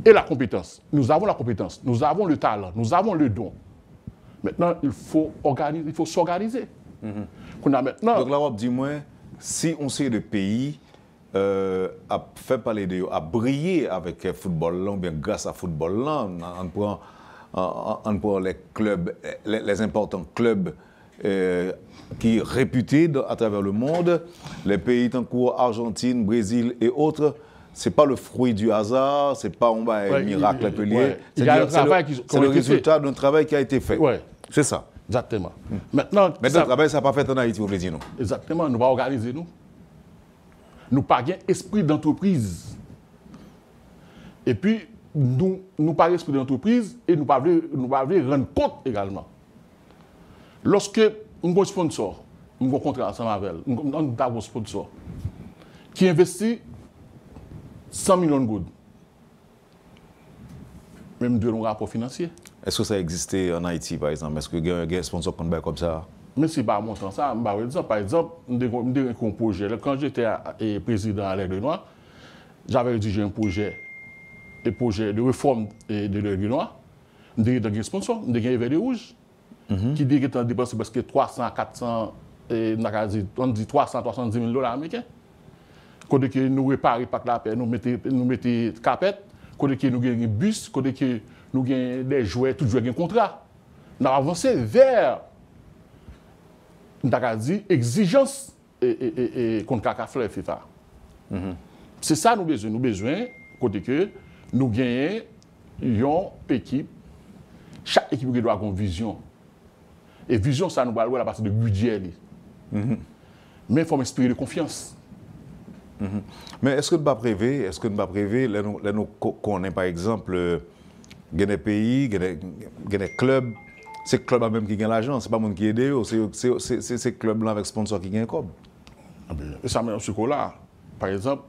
et la compétence. Nous avons la compétence, nous avons le talent, nous avons le don. Maintenant, il faut s'organiser. Qu'on a maintenant... Donc là, on dit, moi, si on sait le pays a fait parler de a brillé avec le football là, ou bien grâce à football là, on prend les clubs, les importants clubs qui sont réputés à travers le monde, les pays tant que Argentine, Brésil et autres. Ce n'est pas le fruit du hasard, ce n'est pas un miracle appelé. Il y a un travail c'est le résultat d'un travail qui a été fait. Ouais. C'est ça. Exactement. Maintenant, le travail, ça n'a pas fait en Haïti, vous voulez dire, non? Exactement, nous allons organiser nous. Nous n'avons pas esprit d'entreprise. Et puis, nous n'avons pas esprit d'entreprise et nous ne pouvons rendre compte également. Lorsque nous avons un sponsor, nous avons un contrat ensemble avec elle, nous avons un sponsor qui investit 100 millions de gouttes. Même de nos rapports financiers. Est-ce que ça existait en Haïti, par exemple? Est-ce qu'il y a un sponsor comme ça? Mais ce n'est pas montant ça. Par exemple, un projet. Quand j'étais président à l'Aigle Noir, j'avais rédigé un projet de réforme de l'Aigle Noir. Nous avons un sponsor, nous avons un Vert Rouge, qui dit qu'il a dépensé presque 300, 400, on dit 300, 310 000 $ américains. Quand nous réparons pas la paix, nous mettons capette, quand nous avons un bus, quand nous avons des jouets, tous joueurs ont un contrat. Nous avons avancé vers exigence et contre la FIFA. C'est ça nous besoin. Nous besoin que nous gagnons une équipe. Chaque équipe doit avoir une vision. Et vision, ça nous va à partir de budget. Mais il faut m'inspirer de confiance. Mais est-ce que nous ne pas préver, là nous connaissons par exemple, il y a des pays, il y a des clubs, c'est le club même qui gagne l'argent, ce n'est pas le monde qui aide, c'est le club avec sponsor qui gagne comme. Et ça met un là. Par exemple,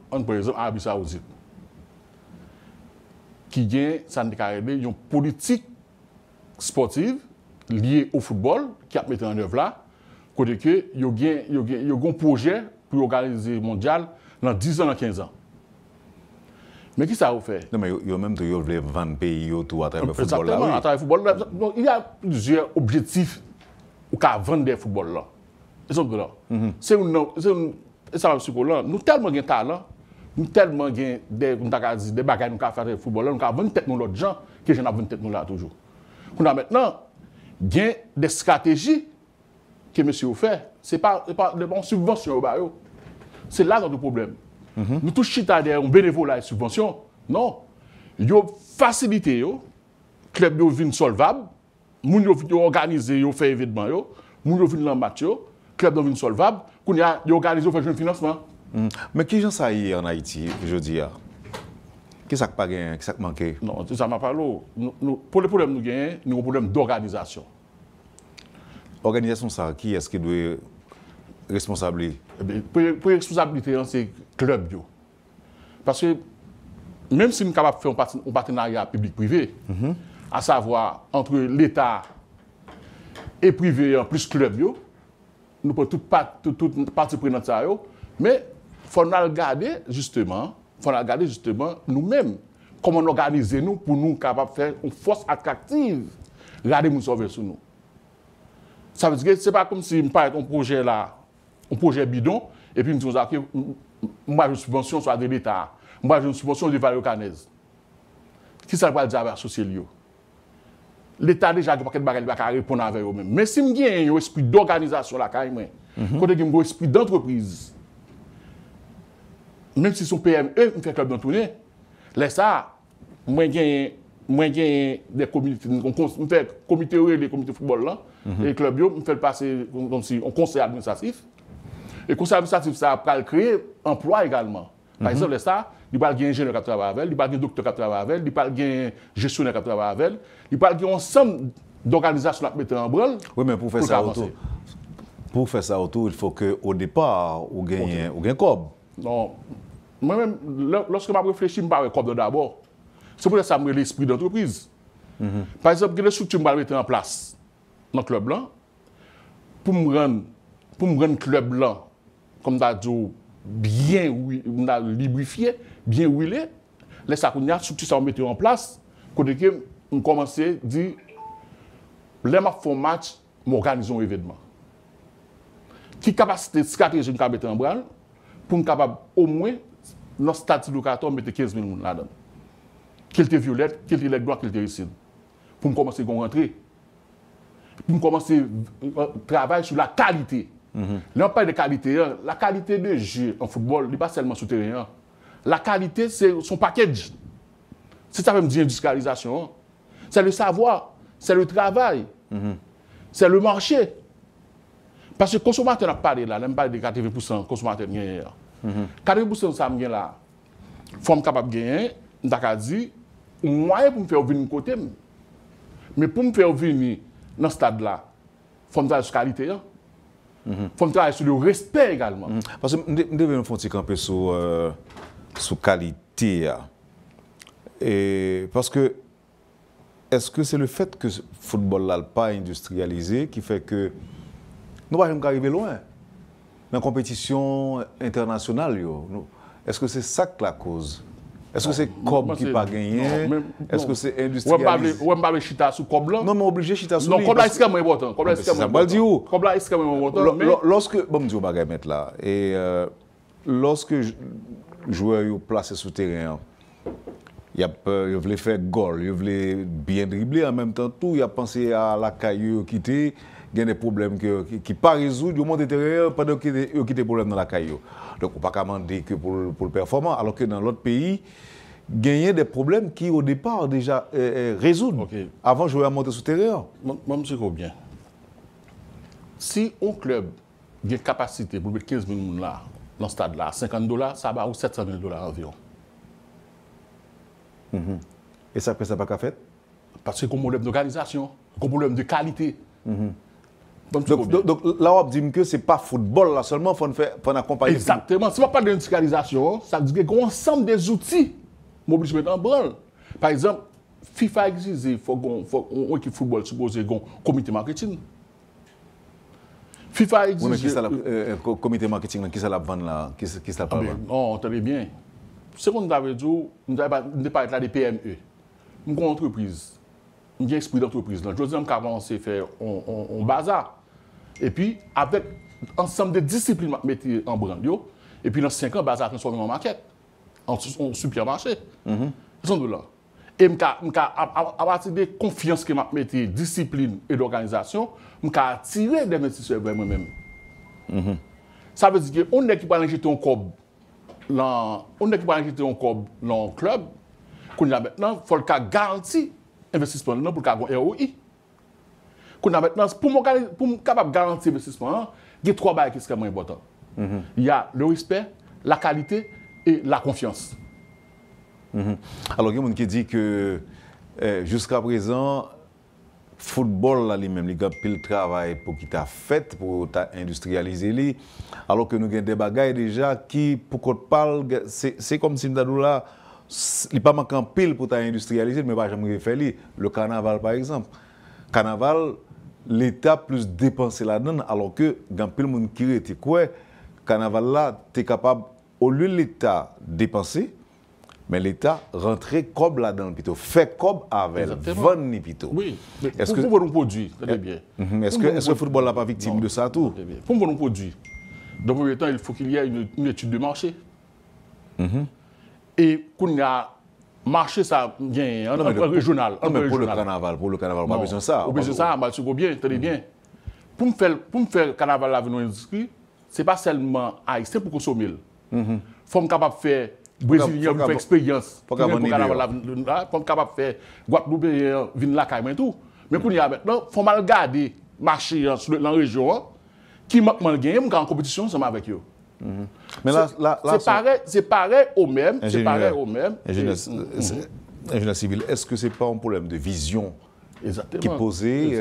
Arabie Saoudite, qui gagne, ça une politique sportive liée au football qui a mis en œuvre là, côté que il y a un projet pour organiser le mondial dans 10 ans, dans 15 ans. Mais qui ça a fait? Non, mais il y a même 20 pays autour à travers le football. Exactement, à travers le football. Donc, il y a plusieurs objectifs pour vendre des footballs là. C'est ça va psychologue. Nous tellement de talent, nous tellement des bagages nous faire des footballeurs, nous avons tête nous l'autre gens que j'en avons tête nous là toujours. On a maintenant des stratégies que monsieur fait, c'est pas des subventions au bail. C'est là notre problème. Nous tous chita derrière un bénévolat et subvention. Non. Yo facilité yo, club yo vinn solvable, moun yo organiser, yo fait événement yo, moun yo vinn lan match yo, club yo vinn solvable, qu'on y a yo organiser fait un financement. Mais qui j'en sais en Haïti, je dis Qu'est-ce qui pas gagné, qu'est-ce qui manqué? Non, ça m'a parlé. Pour le problème nous gagnons, nous avons un problème d'organisation. Organisation ça, qui est-ce qui doit responsable? Pour responsabilité, c'est le club. Parce que même si nous sommes capables de faire un partenariat public-privé, à savoir entre l'État et privé en plus club, nous pouvons toute partie prenante ça, mais il faut regarder justement nous-mêmes comment on organise nous pour nous capables de faire une force attractive. Regardez nous sauver sur nous. Ça veut dire que ce n'est pas comme si on parlait un projet là, un projet bidon, et puis nous disons que moi j'ai une subvention soit de l'État, moi j'ai une subvention de Valeo Canez. Qui ça va dire avec associé? L'État déjà a pas de bagages à répondre avec eux-mêmes. Mais si je ai un esprit d'organisation là, quand même, quand j'ai un esprit d'entreprise, même si son PME me fait club d'entourner, là ça, moi j'ai des comités, on fait comité les comités de football là, et les clubs me fait passer comme si un conseil administratif. Et le conseil administratif ça va créer emploi également. Par exemple, là ça, il va y avoir un ingénieur qui travaille avec, il va y avoir un docteur qui travaille avec, il va y avoir un gestionnaire qui travaille avec, il va y avoir un ensemble d'organisations qui mettent en branle. Oui, mais pour faire ça autour, il faut qu'au départ, on gagne un cob. Non. Moi-même, lorsque je réfléchis, je me parle de cob d'abord. C'est pour ça que ça me l'esprit d'entreprise. Par exemple, il y a des structures que je vais mettre en place dans le club là, pour me rendre club là, comme tu as dit, bien lubrifié, bien huilé. Là, ça y a structure ça mettre en place, quand on commence à dire, là, je fais un match, m'organise un événement. Quelle capacité stratégique je peux mettre en branle pour être capable au moins, dans le stade locateur, mettre 15 000 personnes là-dedans. Qu'il était violette, qu'il était droit, qu'il était récide. Pour commencer à rentrer. Pour commencer à travailler sur la qualité. Là, on parle de qualité. La qualité de jeu en football, n'est pas seulement souterrain. La qualité, c'est son package. C'est ça même dit industrialisation. C'est le savoir, c'est le travail, c'est le marché. Parce que le consommateur n'a pas parlé là, même pas de 80% consommateur gagne. 40% ça me gagne là. Faut capable de gagner, d'accord dit, moyen pour me faire venir côté. Mais pour me faire venir dans ce stade là, faut me travailler sur la qualité. Faut me travailler sur le respect également. Parce que nous devons nous camper sur qualité. Et parce que est-ce que c'est le fait que le football n'est pas industrialisé qui fait que nous ne pouvons pas arriver loin dans la compétition internationale? Est-ce que c'est ça que la cause? Est-ce que c'est Cob qui n'a pas gagné? Est-ce que c'est industrialisé? Ou pas chita sous Cob là? Non, mais obligé chita sous. Non, Cob là, c'est quand même important. Cob là, c'est quand même important. Cob là, c'est quand même important. Lorsque, bon, je vais mettre là, et lorsque joueur est placé sous terrain, il voulait faire goal, il voulait bien dribbler en même temps, tout, il a pensé à la caillou quitter. Il y a des problèmes qui ne sont pas résolus au monde intérieur pendant qu'il y a des problèmes dans la caillou. Donc, on ne peut pas demander que pour le performant, alors que dans l'autre pays, il y a des problèmes qui, au départ, déjà résolus avant de jouer à monter sous terrain. Moi, je sais bien. Si un club a une capacité pour mettre 15 000 personnes là, dans ce stade-là, $50, ça va ou $700 000 environ. Et ça, ça n'a pas fait? Parce que c'est un problème d'organisation, un problème de qualité. Donc là, on dit que ce n'est pas football là seulement, il faut accompagner. Exactement. Si on parle d'industrialisation, ça veut dire qu'il y a un ensemble des outils mobiles mettre en branle. Par exemple, FIFA exige, il faut qu'on équipe football supposé un comité marketing. FIFA exige. Oui, mais qui ça le comité marketing, qui ça la vend là? Qui ça la vend? Non, très bien. Ce qu'on avait dit, nous n'avons pas parlé des PME. Une entreprise. J'ai esprit d'entreprise. Je dis qu'on commence à faire un bazar. Et puis, avec ensemble de disciplines m'a mettre en brand yo et puis dans 5 ans bah ça transformer en maquette en supermarché. Ils sont de là. Et à partir de confiance que m'a mettre discipline et d'organisation, m'a attirer des investisseurs vers moi-même. Ça veut dire qu'on est qui va injecter un cob dans le club, qu'on a maintenant faut le cas garanti investissement pour le cas ROI. Qu'on a maintenant pour capable garantir investissement, il y a 3 bails qui sont importants. Il y a le respect, la qualité et la confiance. Alors, il y a des gens qui disent que jusqu'à présent, football là lui-même, il y a pile travail pour qu'il t'a fait, pour industrialiser. Alors que nous avons des bagailles déjà qui, pour qu'on parle, c'est comme si nous là, il n'y a pas manqué en pile pour industrialiser, mais pas jamais faire le carnaval par exemple. Carnaval, l'État plus dépensé là-dedans, alors que dans pile monde qui était quoi, carnaval là, tu es capable, au lieu de l'État dépenser, mais l'État rentrait comme là-dedans, plutôt fait comme avec, vendre plutôt. Oui, est-ce que pour un produit, très bien. Est-ce que le football n'est pas victime de ça tout? Pour un produit, dans le premier temps, il faut qu'il y ait une étude de marché. Et qu'on y a marché, ça vient un régional. Non, mais pour le carnaval, on n'a pas besoin de ça. On a besoin de ça, tu vois bien, très bien. Pour me faire le carnaval là, venir inscrit, ce n'est pas seulement haïtien pour consommer. Il faut être capable de faire Brésilien pour faire expérience. Pour capable de faire Guadeloupéen, venir là, et tout. Mais pour y a maintenant, il faut mal garder marché dans la région qui manque mal gagner, en compétition ensemble avec eux. Mais là, c'est pareil au même. Ingénieur civil, est-ce que ce n'est pas un problème de vision qui est posé,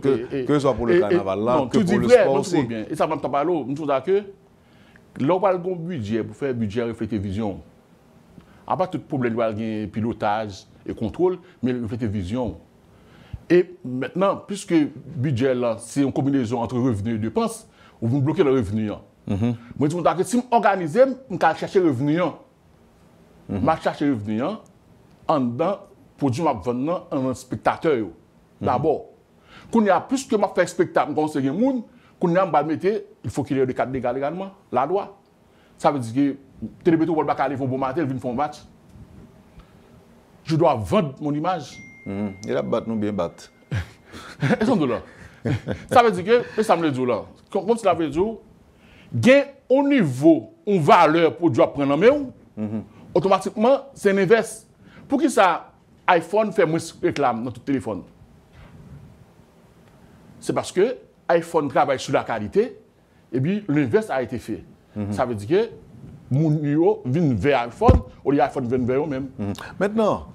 que ce soit pour le carnaval là, que pour le sport aussi? Et ça va me parler, je trouve que là, on parle d'un budget pour faire budget refléter vision. À part tout problème, il y a pilotage et contrôle, mais refléter vision. Et maintenant, puisque le budget là, c'est une combinaison entre revenus et dépenses, vous bloquez le revenu. Moi, je dis que si je m'organise, je vais chercher le revenu. Je vais chercher le revenu en dedans, produit ma vente en spectateur. D'abord, quand il y a plus que ma fait spectacle, quand c'est un monde, quand il faut qu'il y ait des cadres légaux également, la loi. Ça veut dire que Télébeto va aller au bon matin, il vient faire un match. Je dois vendre mon image. Il a battu, nous bien battu. Ils sont de là. Ça veut dire que, ça me le dit là, comme ça veut dire, gain au niveau, une valeur pour doit prendre en main, automatiquement, c'est l'inverse. Pour qui ça, iPhone fait moins réclame dans tout téléphone? C'est parce que iPhone travaille sur la qualité, et puis l'inverse a été fait. Ça veut dire que mon niveau vient vers iPhone, ou l'iPhone vient vers eux-mêmes. Maintenant,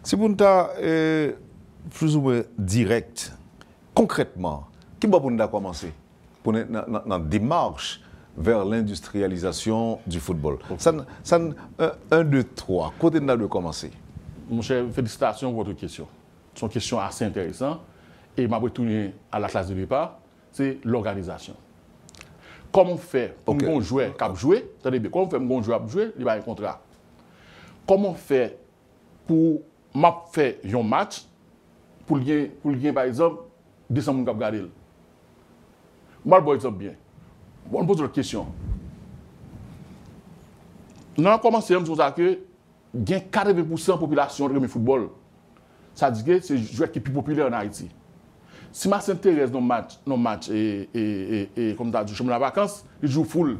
si vous êtes plus ou moins direct, concrètement, qui va vous commencer pour la démarche vers l'industrialisation du football? Ça, 1, 2, 3, côté de commencer. Mon cher, félicitations pour votre question. C'est une question assez intéressante. Et je vais retourner à la classe de départ, c'est l'organisation. Comment on fait pour un joueur qui a joué, c'est-à-dire comment on fait pour un joueur qui a joué, il va y avoir un contrat. Comment on fait pour faire un match, pour gagner par exemple 200 personnes qui regardent. Moi, je vais exemple bien. On pose la question. Nous avons commencé à dire que il y a 80% de la population de football. Ça veut dire que c'est le joueur qui est plus populaire en Haïti. Si je m'intéresse dans le match et comme tu as dit, je suis en vacances, il joue full.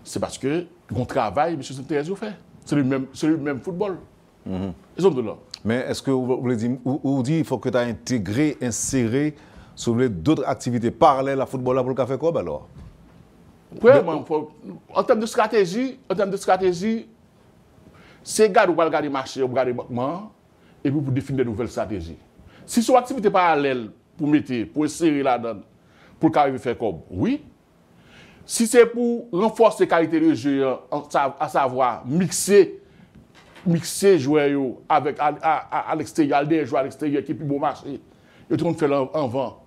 C'est parce que mon travail, M. Saint-Thérèse, fait. C'est le même football. Ils sont de là. Mais est-ce que vous dites qu'il faut que tu aies intégré, inséré sur d'autres activités parallèles à football pour le café Cob alors? Vraiment, en termes de stratégie, c'est gars qui vont regarder le marché, regarder le battement, et puis pour définir de nouvelles stratégies. Si c'est une activité parallèle pour insérer là-dedans, pour arriver à faire comme, oui. Si c'est pour renforcer la qualité de jeu, à savoir mixer joueurs avec à l'extérieur, des joueurs à l'extérieur qui est plus bon marché, et tout le monde fait en vent.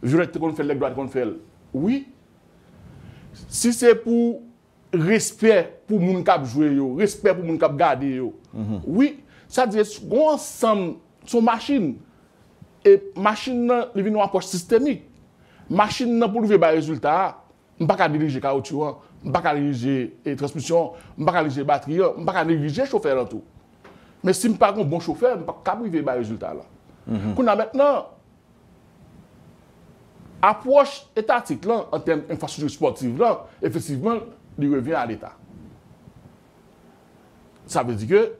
Je qu'on fait les droits qu'on fait. Oui. Si c'est pour respect pour les gens qui jouent, respect pour les gens qui gardent, oui, ça dit qu'on ensemble son machine et machine il vient en approche systémique. Machine pour lever des résultats, je ne peux pas diriger caoutchouc, je ne peux pas diriger transmission, je ne peux pas diriger batterie, je ne peux pas diriger chauffeur en tout. Mais si je n'ai pas un bon chauffeur, je ne peux pas lever des résultats. Maintenant, approche étatique là, en termes d'infrastructure sportive, là, effectivement, il revient à l'État. Ça veut dire que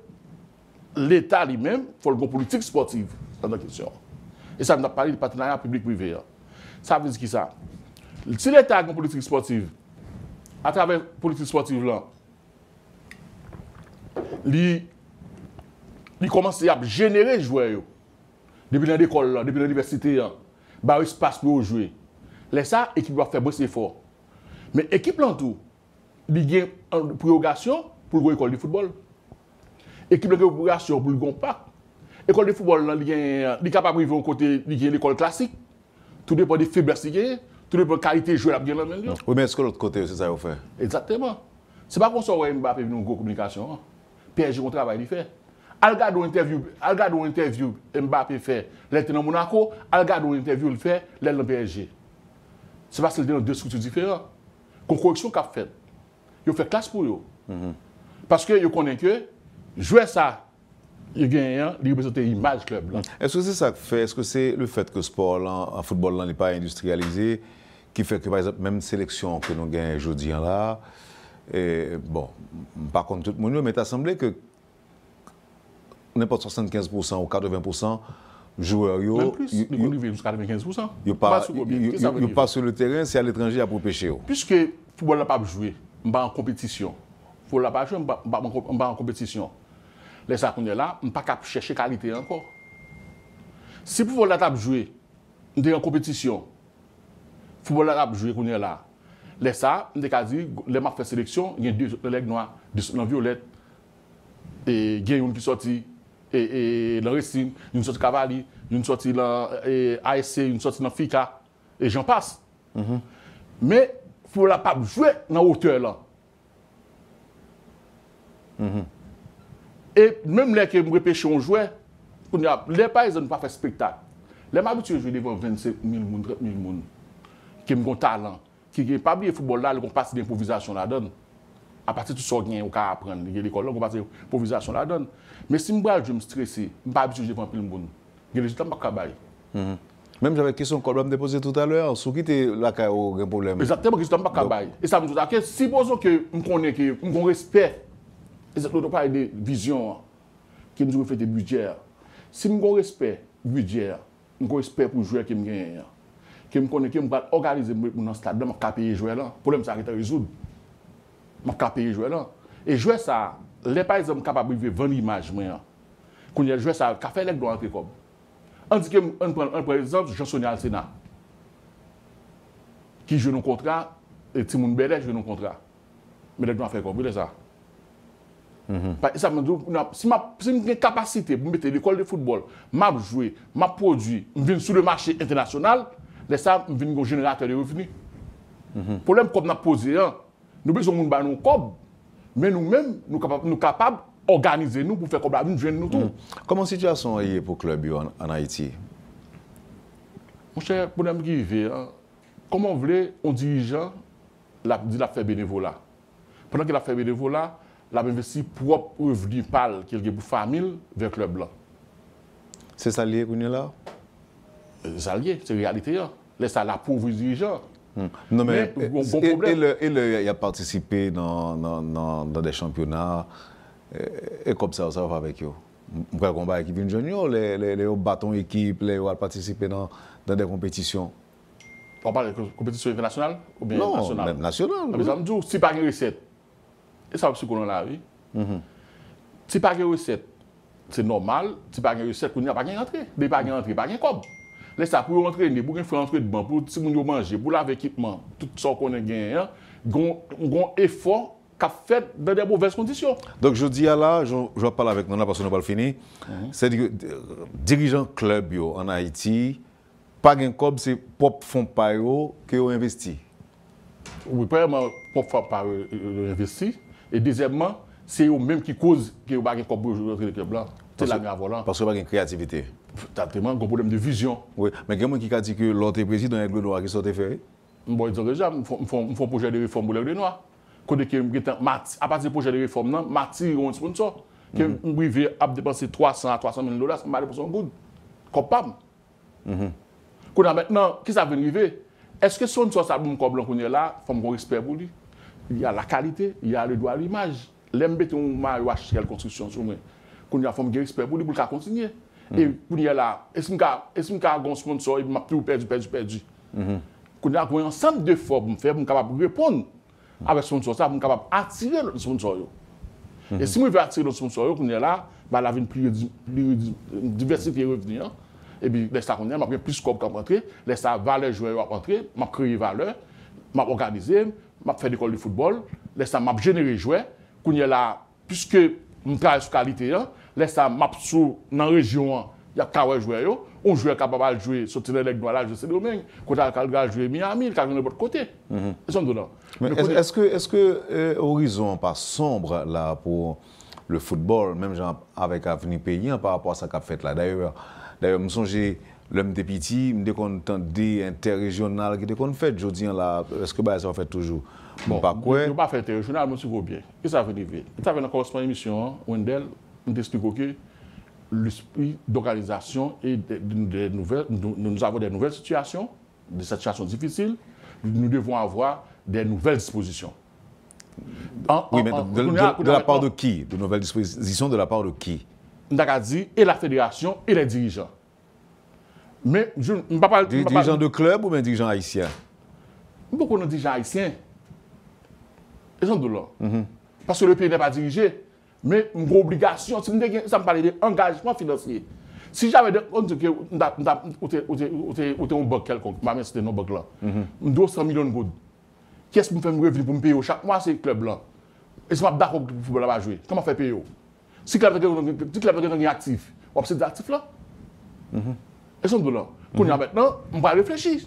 l'État lui-même, il faut une politique sportive dans la question. Et ça, on a parlé de partenariat public-privé. Ça veut dire que ça. Si l'État a une politique sportive, à travers la politique sportive, là, il commence à générer des joueurs. Depuis l'école, depuis l'université, il y a un espace pour jouer. Les ça, l'équipe doit faire beaucoup d'efforts. Mais l'équipe, là, tout, il y a une prorogation pour l'école de football. L'équipe de prorogation pour le parc. L'école de football, il est capable de vivre au côté de l'école classique. Tout dépend des faiblesses, tout dépend de la qualité de joueur. Oui, mais est-ce que l'autre côté, c'est ça qu'il fait? Exactement. Ce n'est pas qu'on soit Mbappé une grosse communication. PSG, on travaille, il fait. Algado interview Mbappé fait, il est dans Monaco, Algado interview il fait, il est dans PSG. C'est parce qu'il est dans deux structures différentes. La correction qu'a fait, il fait classe pour eux. Parce que il connaît que jouer ça, il gagne, il représente l'image club. Est-ce que c'est ça que fait? Est-ce que c'est le fait que le sport en football n'est pas industrialisé qui fait que, par exemple, même sélection que nous gagnons aujourd'hui là, bon, par contre, tout le monde, mais il a semblé que n'importe 75% ou 80% joueurs, même plus, ils arrivent jusqu'à 95%. Ils ne pas sur le terrain, c'est à l'étranger pour pêcher. Puisque le football n'a pas joué, on va en compétition. Le football n'a pas joué, on va en compétition. Les ça qu'on est là, on ne peut pas chercher qualité encore. Si le football n'a pas joué, on est en compétition. Le football n'a pas joué, on est là. Les ça, on a dit, les marques de sélection, il y a deux legs noirs, deux dans violette, et il y a une qui sortit. Et dans Racing, une sortie Cavalli, une sortie dans ASC, une sortie dans FICA, et j'en passe. Mais il faut la pas jouer dans la hauteur là. Et même les qui me repêchent un joueur, les pays ne pas faire spectacle. Les m'habitués à jouer devant 25 000 personnes, 30 000 personnes, qui ont un talent, qui n'ont pas bien football là, ils ont passé d'improvisation là-dedans. À partir de tout ça, on peut apprendre. L'école, on va passer l'improvisation là-dedans. Mais si je me stresse, je ne suis pas habitué à jouer plus de monde. Les résultats ne sont pas capables. Même j'avais une question qu'on me déposer tout à l'heure, sur qui était là qu'il y a un problème. Exactement, les résultats ne sont pas capables. Et ça me dit que supposons que je connais que je respecte, et ça ne parle de vision, qui nous fait des budgets. Si je respecte le budget, je respecte pour jouer qui me gagne, que je connais que je vais organiser dans le stade, je vais payer les joueurs là. Le problème, c'est à résoudre. Je vais payer les joueurs là. Et jouer ça, les pays sont capables de vendre l'image. Quand il y a joué ça, café les doit entrer comme. On dit que par exemple Jean-Sonny Alcena qui joue un contrat et Timoun Bellet joue un contrat. Mais les doit faire comme ça. Ça me dit si j'ai une capacité pour mettre l'école de football, m'a jouer, m'a produit, je viens sur le marché international, ça je viens un générateur de revenus. Le problème comme on a posé, nous besoin de nous comme mais nous-mêmes, nous sommes capables d'organiser nous pour faire comme nous jeunes nous tout. Comment la situation est pour le club en Haïti? Mon cher, pour nous qui vivent, comment on veut, un dirigeant dit la fait bénévolat. Pendant qu'il a fait bénévolat, il a investi propre revenu pâle qu'il a pour famille vers le club blanc. C'est ça lié qu'on est là? C'est ça lié, c'est la réalité. Laisse ça la pauvre dirigeant. Non, mais il a participé dans des championnats et comme ça va avec eux. Je crois qu'on va avec Kevin Junior, les bâtons équipe, les participer dans des compétitions. On parle de compétition internationale ou bien nationale? Non, même nationale. Mais ça me dit, si pas de recette, et ça va qu'on la vie. Si pas de recette, c'est normal. Si pas de recette, on n'y a pas de rentrée. Mais pas de rentrée, pas de comme. Laisse ça pour entraîner, pour faire entrer dedans, pour si vous manger, pour laver l'équipement, tout ça qu'on a gagné, un effort qu'a fait dans des mauvaises conditions. Donc je dis là, je vais parler avec nous là parce que nous n'avons pas fini. C'est que dirigeant club en Haïti, pas de cob, c'est propre fonds par eux qui ont investi. Oui, premièrement, propre fonds par eux investi. Et deuxièmement, c'est eux-mêmes qui causent qu'ils n'ont pas de cob pour jouer le club là. C'est la grave là. Parce qu'il n'y a pas de créativité. t'as tellement un problème de vision. Oui, mais il y a quelqu'un qui a dit que l'autre président Aigle Noir qui sortait fait. Bon, ils ont déjà, ils font un projet de réforme pour l'Aigle Noir. À partir du projet de réforme, Mati ont un sponsor. Qui a dépensé 300 à 300 000 $, ça m'a pour son bout. Coupable. Maintenant, qui ça veut arriver? Est-ce que son sponsor, ça comme qu'on est là, il faut qu'on respect pour lui? Il y a la qualité, il y a le droit à l'image. L'embêté, on m'a acheté quelle construction sur moi. Qu'on y a un respect pour lui pour continuer. Et qu'on y a là, est-ce qu'on a un sponsor, il m'a tout perdu. Qu'on y a un ensemble de formes pour me faire, pour capable répondre avec son sponsor, pour capable attirer le sponsor. Et si je veux attirer le sponsor, qu'on y a là, la vie plus diversité revenu. Et puis, laisse ça qu'on y a, plus de scope qu'à rentrer, laisse ça valeur joueur à rentrer, m'a créé valeur, m'a organisé, m'a fait l'école de football, laisse ça m'a généré joueur, qu'on y a là, puisque je travaille sur qualité, laisse ça m'a sous dans la région, il y a 40 joueurs, un joueur capable de jouer sur le Aigle Noir là, je sais domaine, quand il a joué Miami, il a joué de l'autre côté. Est-ce que Horizon pas sombre là pour le football, même genre avec l'avenir paysan par rapport à ça qu'a fait là? D'ailleurs, je me songe l'homme de petit, je me dis interrégional qui est fait, je dis là, est-ce que ça fait toujours? Bon, je ne pas faire interrégional, mais je vois bien. Qu'est-ce que ça veut dire? Ça veut dire qu'on a une émission, Wendell, on t'explique que l'esprit d'organisation et de nouvelles, nous avons des nouvelles situations, des situations difficiles, nous devons avoir des nouvelles dispositions. Oui, mais de la part de qui? De nouvelles dispositions de la part de qui? Ndakadi et la fédération et les dirigeants. Mais je ne parle pas... Dirigeants de club ou bien dirigeants haïtiens? Beaucoup de dirigeants haïtiens. Ils sont de là. Parce que le pays n'est pas dirigé. Mais une obligation, ça me parlait d'engagement financier. Si j'avais dit que un banque quelconque, ma mère c'était non banque là, 200 millions de gouttes. Qu'est-ce qui me fait me revenir pour me payer chaque mois, c'est le club là. Et si je suis d'accord pour le football là jouer, comment faire payer? Si le club est actif, on observe des actifs là. Ils sont de là. Maintenant, on va réfléchir.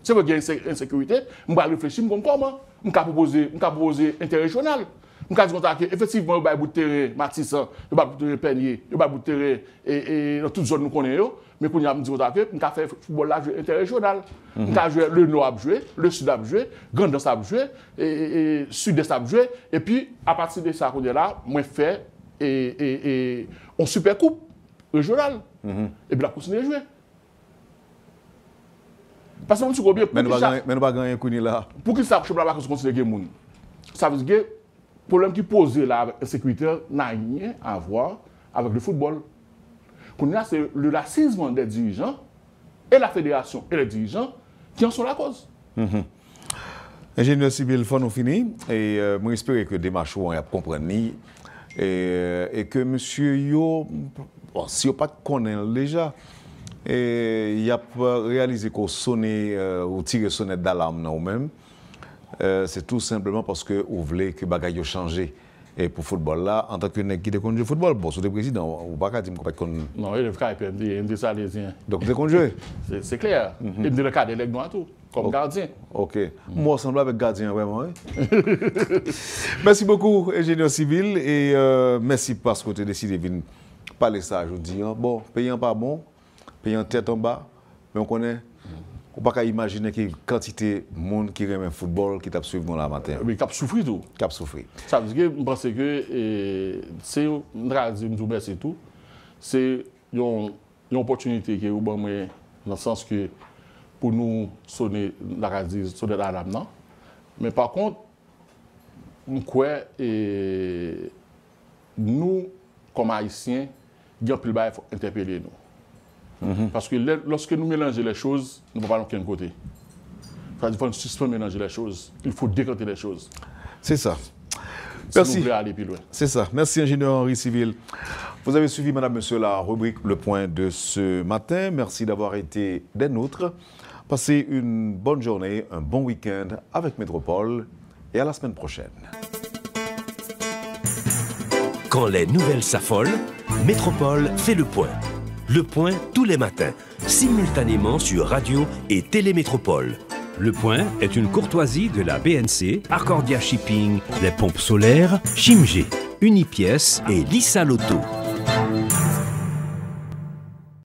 C'est vrai qu'il y a une insécurité, on va réfléchir comment. On va proposer interrégional. On va dire qu'effectivement, il y a un terrain Matissan, il y a un terrain Peigné, il y a un terrain dans toute zone nous connaissons, mais on va dire qu'on va faire football là interrégional. On va jouer le Nord à jouer, le Sud à jouer, Grand Est à jouer, et Sud-Est à jouer, et puis à partir de ça, on est là, on fait une super coupe régionale. Et puis la continuer à jouer. Parce que nous bien. Mais nous ne pas gagner un coup là. Pour qui ça, le championnat va continuer à gagner? Ça veut dire que le problème qui pose là avec l'insécurité n'a rien à voir avec le football. C'est le racisme des dirigeants et la fédération et les dirigeants qui en sont la cause. Ingénieur Sibyl, il faut nous finir. Et j'espère que des démarches vont comprendre. Et que monsieur Yo, bon, si vous ne connaissez pas déjà, il a réalisé qu'on sonnait ou tiré sonnette d'alarme nous-mêmes. C'est tout simplement parce que vous voulez que les choses aient changé. Et pour le football là, en tant que nègre qui déconne le football, bon, sur le président, on ne va pas dire qu'on non, il est vrai, il me ça les uns. Donc, vous jouer. C'est clair. Il me dit le cas des legs noirs tout, comme gardien. Ok. Moi, ensemble avec gardien, vraiment. Merci beaucoup, ingénieur civil, et merci parce que tu as décidé de venir parler ça aujourd'hui. Bon, payant pas bon, payant tête en bas, mais on connaît. On ne peut pas imaginer qu'il y a une quantité de monde qui aime le football qui t'a suivi dans la matin. Mais qui a souffert tout. Qui a souffert. Ça veut dire que je pense que c'est tout. C'est une opportunité qui est dans le sens que pour nous sonner la radio, sonner la lame. Mais par contre, nous croyons nous, comme Haïtiens, il faut interpeller nous. Parce que lorsque nous mélangeons les choses, nous ne pouvons pas aller de côté. Il faut suspendre mélanger les choses. Il faut décanter les choses. C'est ça. Si merci. Vous voulez aller plus loin. C'est ça. Merci, ingénieur Henri Civil. Vous avez suivi, madame, monsieur, la rubrique Le Point de ce matin. Merci d'avoir été des nôtres. Passez une bonne journée, un bon week-end avec Métropole et à la semaine prochaine. Quand les nouvelles s'affolent, Métropole fait le point. Le point tous les matins, simultanément sur radio et Télémétropole. Le Point est une courtoisie de la BNC, Arcordia Shipping, les pompes solaires, Chimgé, Unipièce et Lissa Loto.